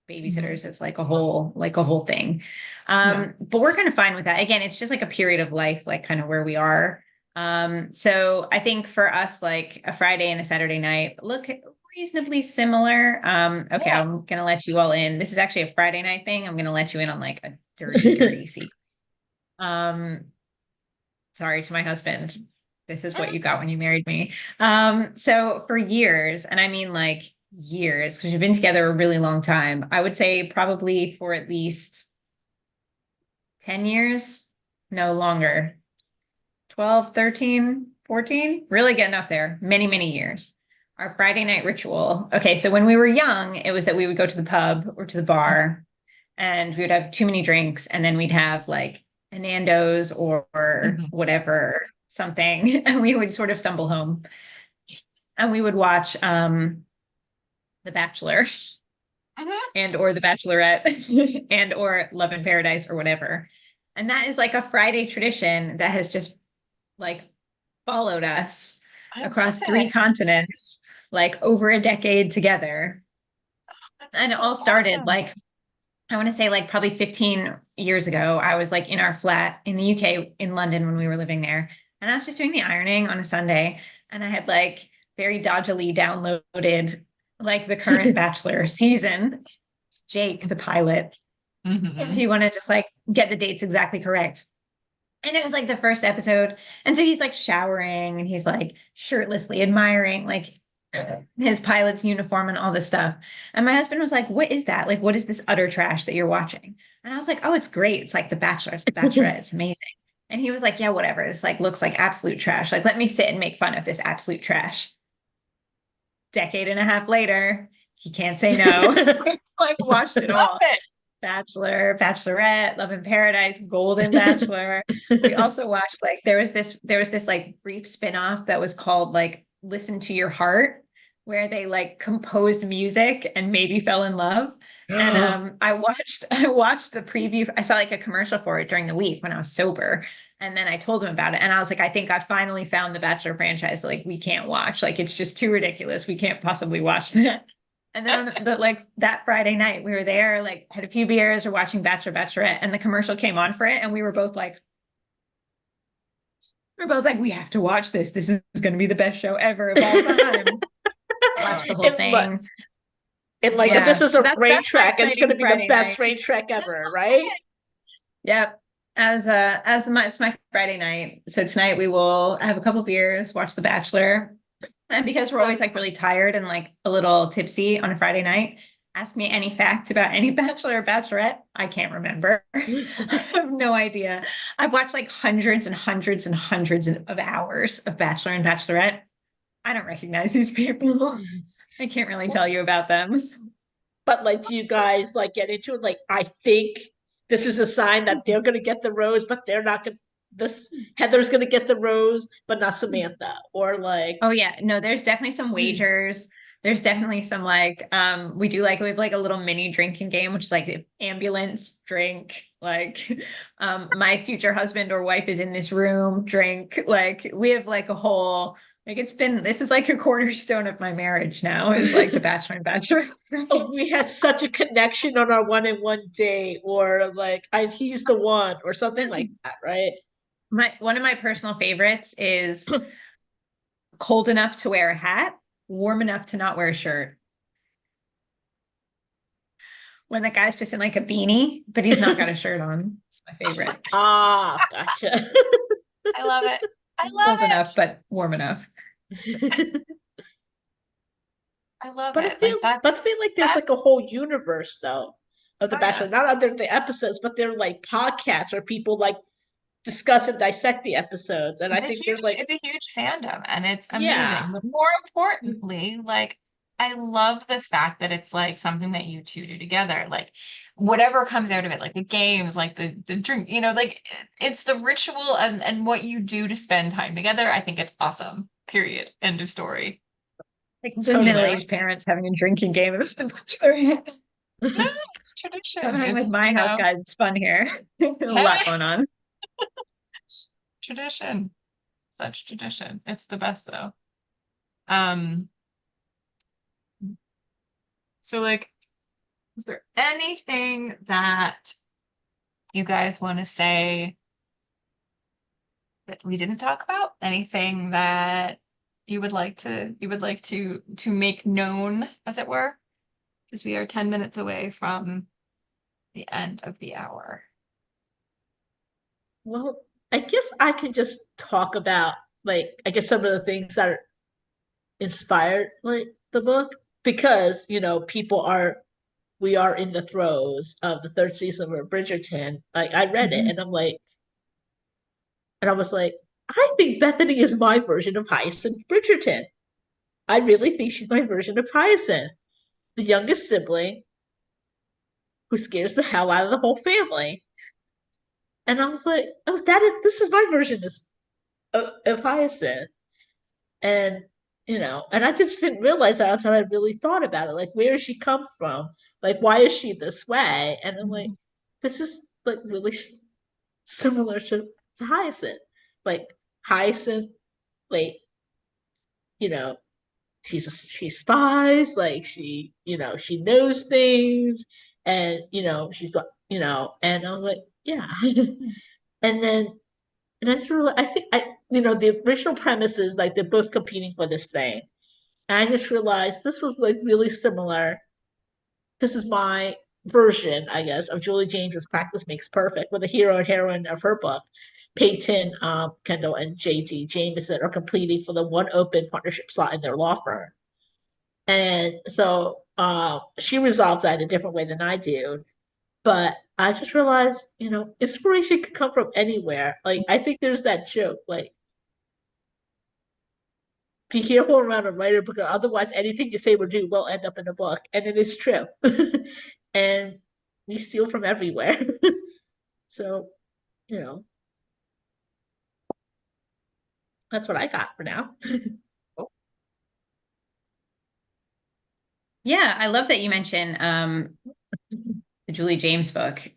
babysitters is like a whole thing. But we're kind of fine with that. Again, it's just like a period of life, like kind of where we are. So I think for us, like a Friday and a Saturday night look reasonably similar. Okay, Yeah. I'm gonna let you all in. This is actually a Friday night thing. I'm gonna let you in on like a dirty secret. Sorry to my husband. This is what you got when you married me. So for years, and I mean like years, because we've been together a really long time, I would say probably for at least 10 years, no longer, 12, 13, 14, really getting up there, many, many years. Our Friday night ritual. Okay, so when we were young, it was that we would go to the pub or to the bar and we would have too many drinks, and then we'd have like a Nando's or whatever, something, and we would sort of stumble home and we would watch The Bachelor and or The Bachelorette and or Love in Paradise or whatever. And that is like a Friday tradition that has just like followed us across 3 continents, like over a decade together. And it all started like, I want to say like probably 15 years ago. I was like in our flat in the UK in London when we were living there. And I was just doing the ironing on a Sunday. And I had like very dodgily downloaded like the current Bachelor season, Jake, the pilot. If you want to just like get the dates exactly correct. And it was like the first episode. And so he's like showering and he's like shirtlessly admiring like his pilot's uniform and all this stuff. And my husband was like, what is that? Like, what is this utter trash that you're watching? And I was like, oh, it's great. It's like The Bachelor, it's The Bachelorette. It's amazing. And he was like, yeah, whatever. This like looks like absolute trash. Like, let me sit and make fun of this absolute trash. Decade and a half later, he can't say no. Like watched it all. Bachelor, Bachelorette, Love in Paradise, Golden Bachelor. We also watched like there was this like brief spin-off that was called like Listen to Your Heart, where they like composed music and maybe fell in love. And I watched the preview. I saw like a commercial for it during the week when I was sober. And then I told him about it. And I was like, I think I finally found the Bachelor franchise that like we can't watch. Like it's just too ridiculous. We can't possibly watch that. And then that Friday night we were there, like had a few beers, we're watching Bachelor, Bachelorette, and the commercial came on for it. And we were both like, we have to watch this. This is going to be the best show ever of all time. Watch the whole thing. And like, this is a rain track, and it's going to be the best rain track ever, right? Yep. It's my Friday night. So tonight we will have a couple beers, watch The Bachelor. And because we're always like really tired and like a little tipsy on a Friday night, ask me any fact about any bachelor or bachelorette. I can't remember. I have no idea. I've watched like hundreds and hundreds and hundreds of hours of Bachelor and Bachelorette. I don't recognize these people. I can't really tell you about them. But like, do you guys like get into it? Like, I think this is a sign that they're gonna get the rose, but they're not gonna. This Heather's gonna get the rose, but not Samantha. Or like, Oh yeah, no, there's definitely some wagers. There's definitely some like we have like a little mini drinking game, which is like ambulance drink, like my future husband or wife is in this room, drink. Like we have like a whole like this is like a cornerstone of my marriage now, is like the Bachelor and Bachelor. oh, we had such a connection on our 1-on-1 date, or like, he's the one, or something like that, right? One of my personal favorites is cold enough to wear a hat, warm enough to not wear a shirt. When the guy's just in like a beanie, but he's not got a shirt on. It's my favorite. Ah, gotcha. I love it. I love Cold it. enough, but warm enough. I love But it. Like that. I feel like there's like a that's- whole universe though of The Oh, yeah. Bachelor, not under the episodes, but they're like podcasts where people like discuss and dissect the episodes. And I think there's like, It's a huge fandom and it's yeah, amazing. But more importantly, like I love the fact that it's like something that you two do together. Like whatever comes out of it, like the games, like the drink, like it's the ritual and what you do to spend time together. I think it's awesome. Period. End of story. Like Totally. middle-aged parents having a drinking game of The Bachelor. No, it's tradition. Come hang with It's, my house, guys. It's fun here. A lot Hey. going on. Tradition. Such tradition. It's the best though. Um, so like, is there anything that you guys want to say that we didn't talk about? Anything that you would like to make known, as it were? Because we are 10 minutes away from the end of the hour. well, I guess I can just talk about like, I guess some of the things that are inspired like the book, because we are in the throes of the third season of Bridgerton. Like, I read it Mhm. and I was like, I think Bethany is my version of Hyacinth Bridgerton. I really think she's my version of Hyacinth, the youngest sibling who scares the hell out of the whole family. And I was like, oh, this is my version of Hyacinth. And and I just didn't realize that until I really thought about it. Like, where does she come from? Like, why is she this way? And I'm like, this is like really similar to Hyacinth. Like, Hyacinth, like, you know, she spies, like she knows things, and and I was like, yeah. And then and I just realized, I think the original premise is like they're both competing for this thing. And I just realized this was like really similar. This is my version, I guess, of Julie James's Practice Makes Perfect, where the hero and heroine of her book, Peyton Kendall and JD Jameson, are competing for the one open partnership slot in their law firm. And so she resolves that in a different way than I do. But I just realized, inspiration could come from anywhere. Like, I think there's that joke, like, be careful around a writer because otherwise anything you say or do will end up in a book. And it is true. And we steal from everywhere. So, you know, that's what I got for now. Yeah, I love that you mentioned the Julie James book.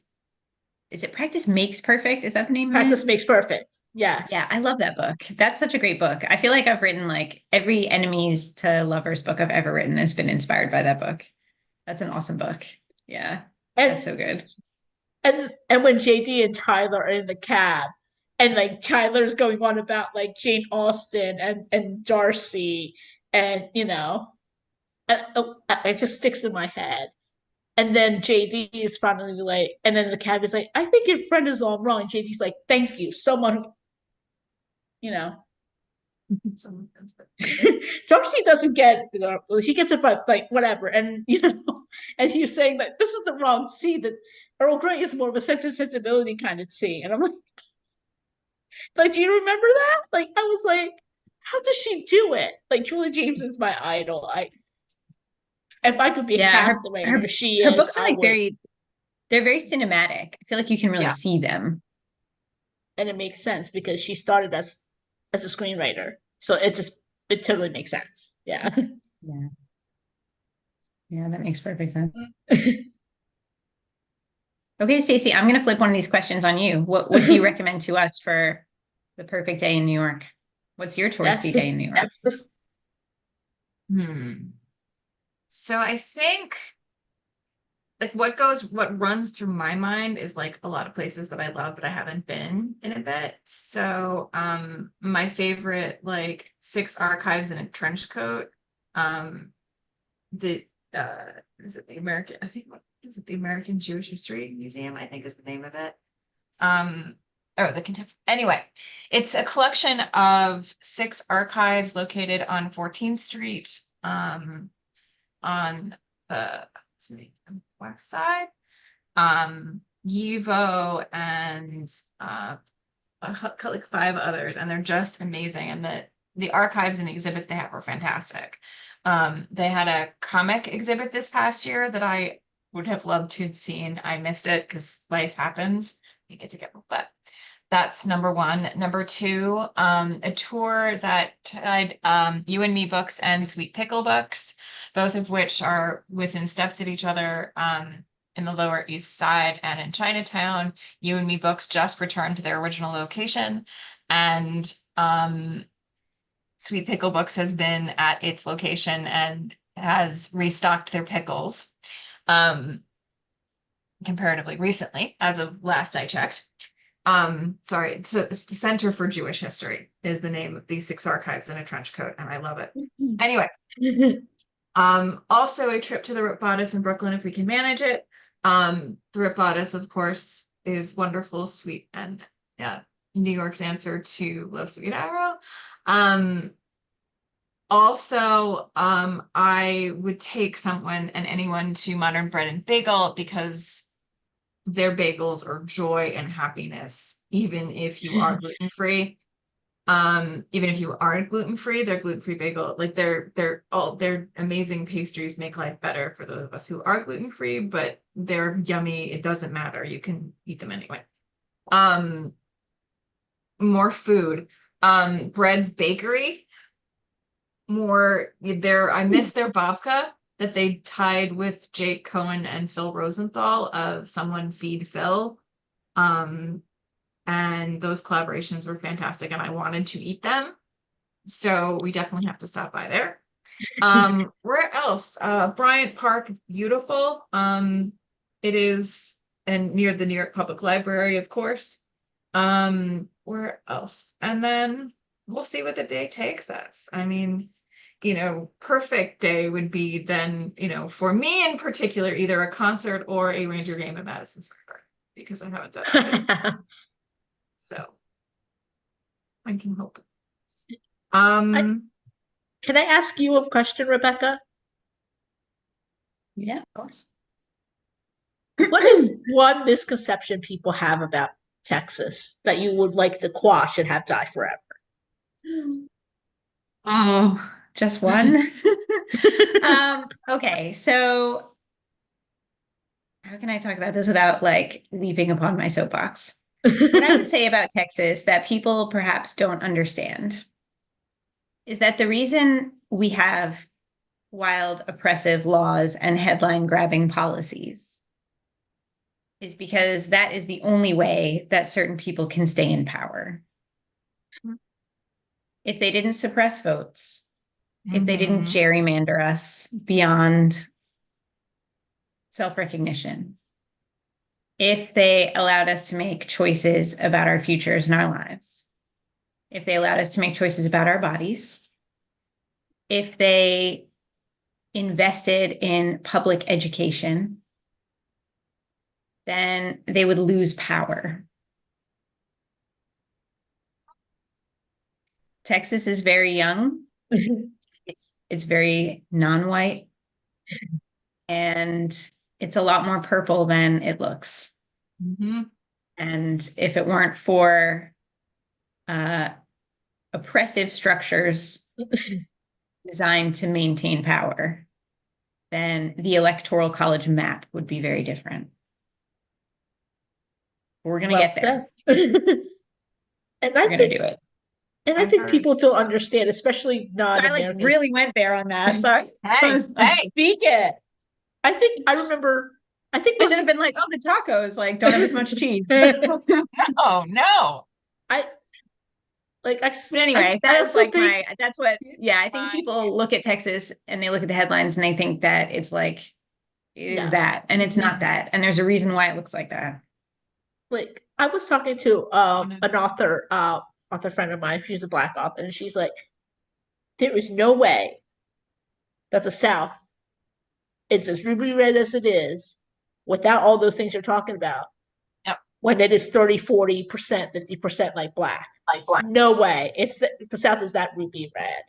Is it Practice Makes Perfect? Is that the name of it? Practice makes perfect. Yes. Yeah, I love that book. That's such a great book. I feel like I've written like every enemies to lovers book I've ever written has been inspired by that book. That's an awesome book. Yeah, And that's so good. and when JD and Tyler are in the cab, and like Tyler's going on about like Jane Austen and Darcy, and it just sticks in my head. And then JD is finally like, and then the cabby's like, I think your friend is all wrong. And JD's like, thank you. Someone, you know, Someone else, but- Darcy doesn't get, he gets it, but like, whatever. And, and he's saying that this is the wrong tea, that Earl Grey is more of a Sense and Sensibility kind of tea. And I'm like, do you remember that? Like, I was like, how does she do it? Like, Julie James is my idol. If I could be Yeah, half her the way her, she her is, books are I like would. they're very cinematic. I feel like you can really Yeah. see them. And it makes sense because she started as a screenwriter. So it totally makes sense. Yeah. Yeah. Yeah, that makes perfect sense. Okay, Stacey, I'm going to flip one of these questions on you. What do you recommend to us for the perfect day in New York? What's your touristy day in New York? So I think like what runs through my mind is like a lot of places that I love but I haven't been in a bit. So my favorite like 6 archives in a trench coat. The is it the American, I think, what is it, the American Jewish History Museum, I think is the name of it. Or the anyway, it's a collection of 6 archives located on 14th Street, on the west side, Yivo and like 5 others, and they're just amazing. And the archives and the exhibits they have are fantastic. They had a comic exhibit this past year that I would have loved to have seen. I missed it because life happens. You get to get, but that's number 1. Number 2, a tour that tied You and Me Books and Sweet Pickle Books, both of which are within steps of each other, in the Lower East Side and in Chinatown. You and Me Books just returned to their original location, and Sweet Pickle Books has been at its location and has restocked their pickles comparatively recently, as of last I checked. Sorry, so it's the Center for Jewish History is the name of these 6 archives in a trench coat, and I love it. Anyway, also a trip to the Rip Bodice in Brooklyn if we can manage it. The Rip Bodice, of course, is wonderful, sweet, and New York's answer to Love Sweet Arrow. Also, I would take someone and anyone to Modern Bread and Bagel because their bagels are joy and happiness, even if you are gluten-free. Even if you aren't gluten-free, their gluten-free bagel, like they're all their amazing pastries make life better for those of us who are gluten-free, but they're yummy. It doesn't matter. You can eat them anyway. More food. Bread's Bakery. I miss their babka that they tied with Jake Cohen and Phil Rosenthal of Someone Feed Phil. And those collaborations were fantastic and I wanted to eat them. So we definitely have to stop by there. Where else? Bryant Park, beautiful. It is, and near the New York Public Library, of course. Where else? And then we'll see what the day takes us. I mean, perfect day would be then, for me in particular, either a concert or a Ranger game at Madison Square Garden, because I haven't done that. So I can hope. Can I ask you a question, Rebecca? Yeah, of course. What is one misconception people have about Texas that you would like to quash and have die forever? Oh, just one? Okay, so how can I talk about this without like leaping upon my soapbox? What I would say about Texas that people perhaps don't understand is that the reason we have wild, oppressive laws and headline grabbing policies is because that is the only way that certain people can stay in power. If they didn't suppress votes, if they didn't gerrymander us beyond self-recognition, if they allowed us to make choices about our futures and our lives, if they allowed us to make choices about our bodies, if they invested in public education, then they would lose power. Texas is very young. It's very non-white, and it's a lot more purple than it looks. Mhm. And if it weren't for oppressive structures designed to maintain power, then the electoral college map would be very different. We're gonna get there. And We're I gonna think, do it. and I I'm think very- people don't understand, especially So I like non-Americans. really went there on that. Sorry. Hey, hey. Speak it. I think I remember. I think I should have been like, oh, the tacos like don't have as much cheese. But No, no. I like. I just. anyway, I that's also like think. that's what. Yeah, I think Fine. people look at Texas and they look at the headlines and they think that it's like it is No. that, and it's not that, and there's a reason why it looks like that. Like I was talking to an author friend of mine. She's a Black author, and she's like, there is no way that the South is as ruby red as it is without all those things you're talking about. Yep. When it is 30, 40%, 50% like black. No way. It's the South is that ruby red.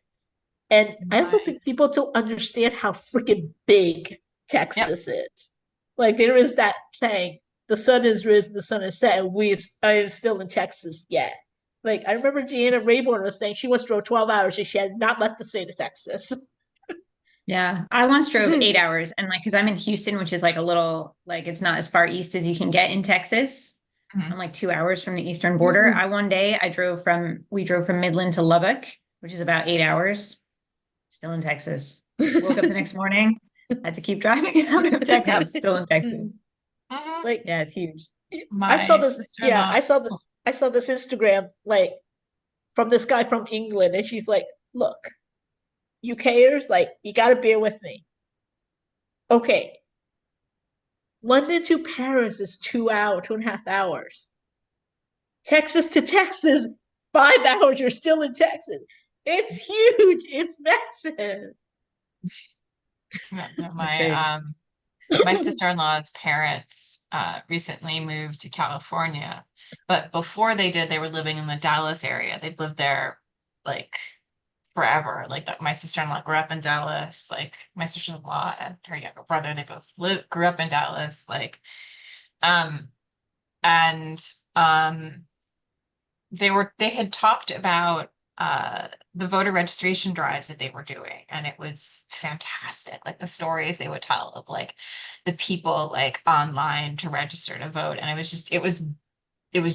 And I also Right. think people don't understand how freaking big Texas is. Like there is that saying, the sun is risen, the sun is set, and I am still in Texas yet. Like I remember Deanna Rayborn was saying she once drove 12 hours and she had not left the state of Texas. Yeah, I once drove 8 hours, and like because I'm in Houston, which is like a little like it's not as far east as you can get in Texas. Mhm. I'm like 2 hours from the eastern border. We drove from Midland to Lubbock, which is about 8 hours. Still in Texas. Woke up the next morning, had to keep driving out of Texas. Still in Texas. Mhm. Like Yeah, it's huge. My I saw this. Yeah, sister-in-law. I saw this Instagram like from this guy from England, and she's like, "Look, UKers, like you got to bear with me. Okay, London to Paris is 2 hours, 2.5 hours. Texas to Texas, 5 hours. You're still in Texas. It's huge. It's massive." No, great. my sister-in-law's parents recently moved to California, but before they did, they were living in the Dallas area. They'd lived there like forever. Like that, my sister-in-law grew up in Dallas. Like my sister-in-law and her younger brother, they both grew up in Dallas. Like, um, and they had talked about the voter registration drives that they were doing, and it was fantastic. Like the stories they would tell of like the people like online to register to vote, and it was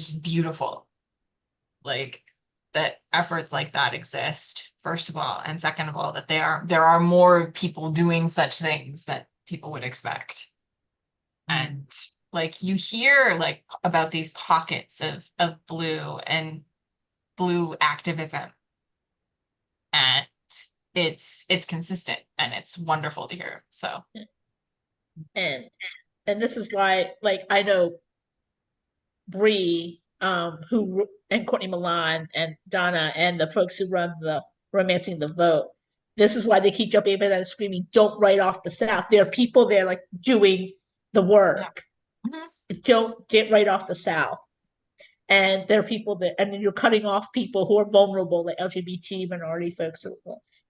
just beautiful. Like that efforts like that exist, first of all, and second of all, that there are more people doing such things that people would expect. And like you hear like about these pockets of blue activism, and it's consistent and it's wonderful to hear. So and and this is why, like, I know Bree, who and Courtney Milan and Donna and the folks who run the Romancing the Vote. This is why they keep jumping up and screaming, "Don't write off the South." There are people there like doing the work. Mhm. Don't get right off the South. And there are people that, and then you're cutting off people who are vulnerable, like LGBT minority folks.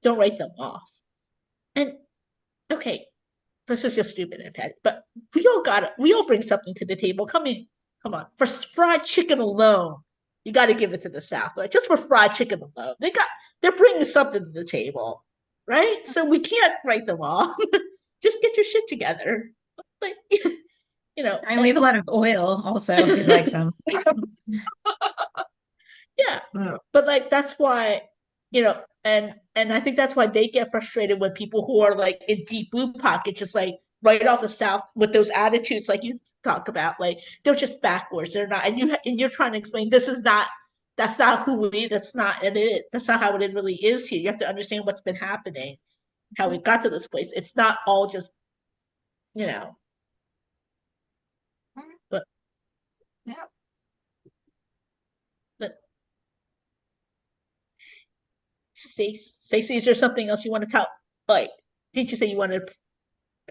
Don't write them off. And okay, this is just stupid and petty, but we all bring something to the table. Come on. For fried chicken alone, you got to give it to the South. Like just for fried chicken alone, they're bringing something to the table, right? So we can't write them off. Just get your shit together. Like, I mean, we have a lot of oil also, if you'd like some. yeah. But like that's why, and I think that's why they get frustrated when people who are like in deep blue pockets just like right off the South with those attitudes like you talk about, like they're just backwards. They're not, and you're trying to explain that's not who we that's not it. That's not how it really is here. You have to understand what's been happening, how we got to this place. It's not all just, you know, but Yeah. but Stacey, is there something else you want to tell? Like, didn't you say you wanted to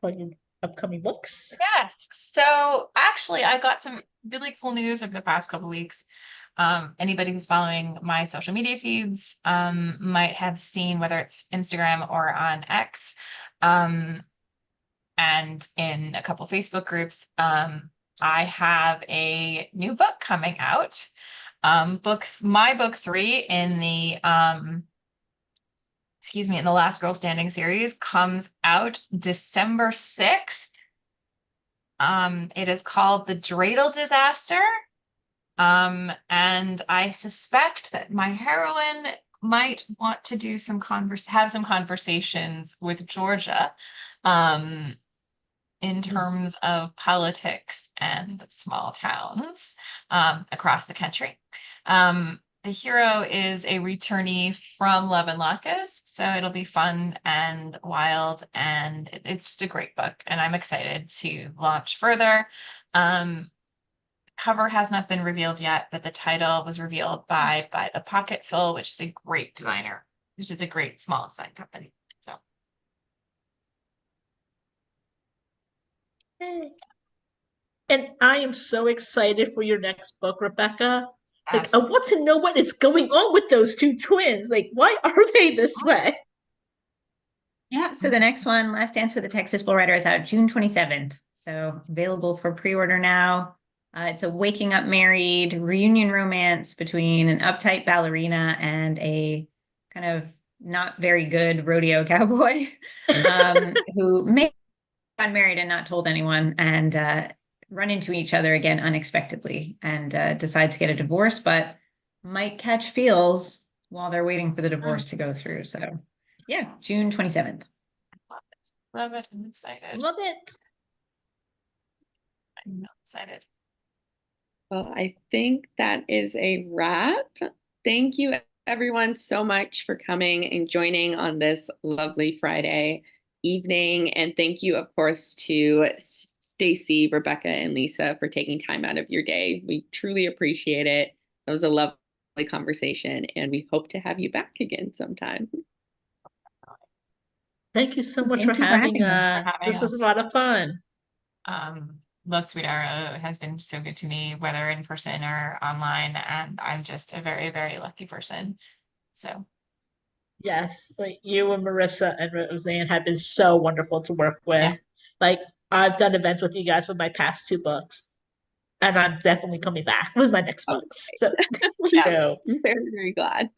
plug in upcoming books? Yes. So actually, I got some really cool news over the past couple weeks. Anybody who's following my social media feeds might have seen, whether it's Instagram or on X, and in a couple Facebook groups, I have a new book coming out. My book 3 in the in the Last Girl Standing series comes out December 6th. It is called The Dreidel Disaster. And I suspect that my heroine might want to do have some conversations with Georgia, in terms of politics and small towns, across the country. The hero is a returnee from Love and Latkes, so it'll be fun and wild, and it's just a great book, and I'm excited to launch further. Cover has not been revealed yet, but the title was revealed by the Pocketful, which is a great designer, which is a great small design company. So Yay. And I am so excited for your next book, Rebecca. Like, I want to know what is going on with those two twins. Like, why are they this way? Yeah, so the next one, Last Dance with the Texas Bull Rider, is out June 27th. So available for pre-order now. It's a waking up married reunion romance between an uptight ballerina and a kind of not very good rodeo cowboy who may have gotten married and not told anyone, and run into each other again unexpectedly, and decide to get a divorce, but might catch feels while they're waiting for the divorce to go through. So yeah, June 27th. love it. I'm excited. Love it. I'm excited. Well, I think that is a wrap. Thank you, everyone, so much for coming and joining on this lovely Friday evening. And thank you, of course, to Stacy, Rebecca, and Lisa for taking time out of your day. We truly appreciate it. It was a lovely conversation, and we hope to have you back again sometime. Thank you so much Thank for you for having having us. us. This was a lot of fun. Love Sweet Arrow has been so good to me, whether in person or online, and I'm just a very, very lucky person. So Yes, like you and Marissa and Roseanne have been so wonderful to work with. Yeah. Like, I've done events with you guys with my past 2 books, and I'm definitely coming back with my next books. So thank Yeah, you. I'm very, very glad.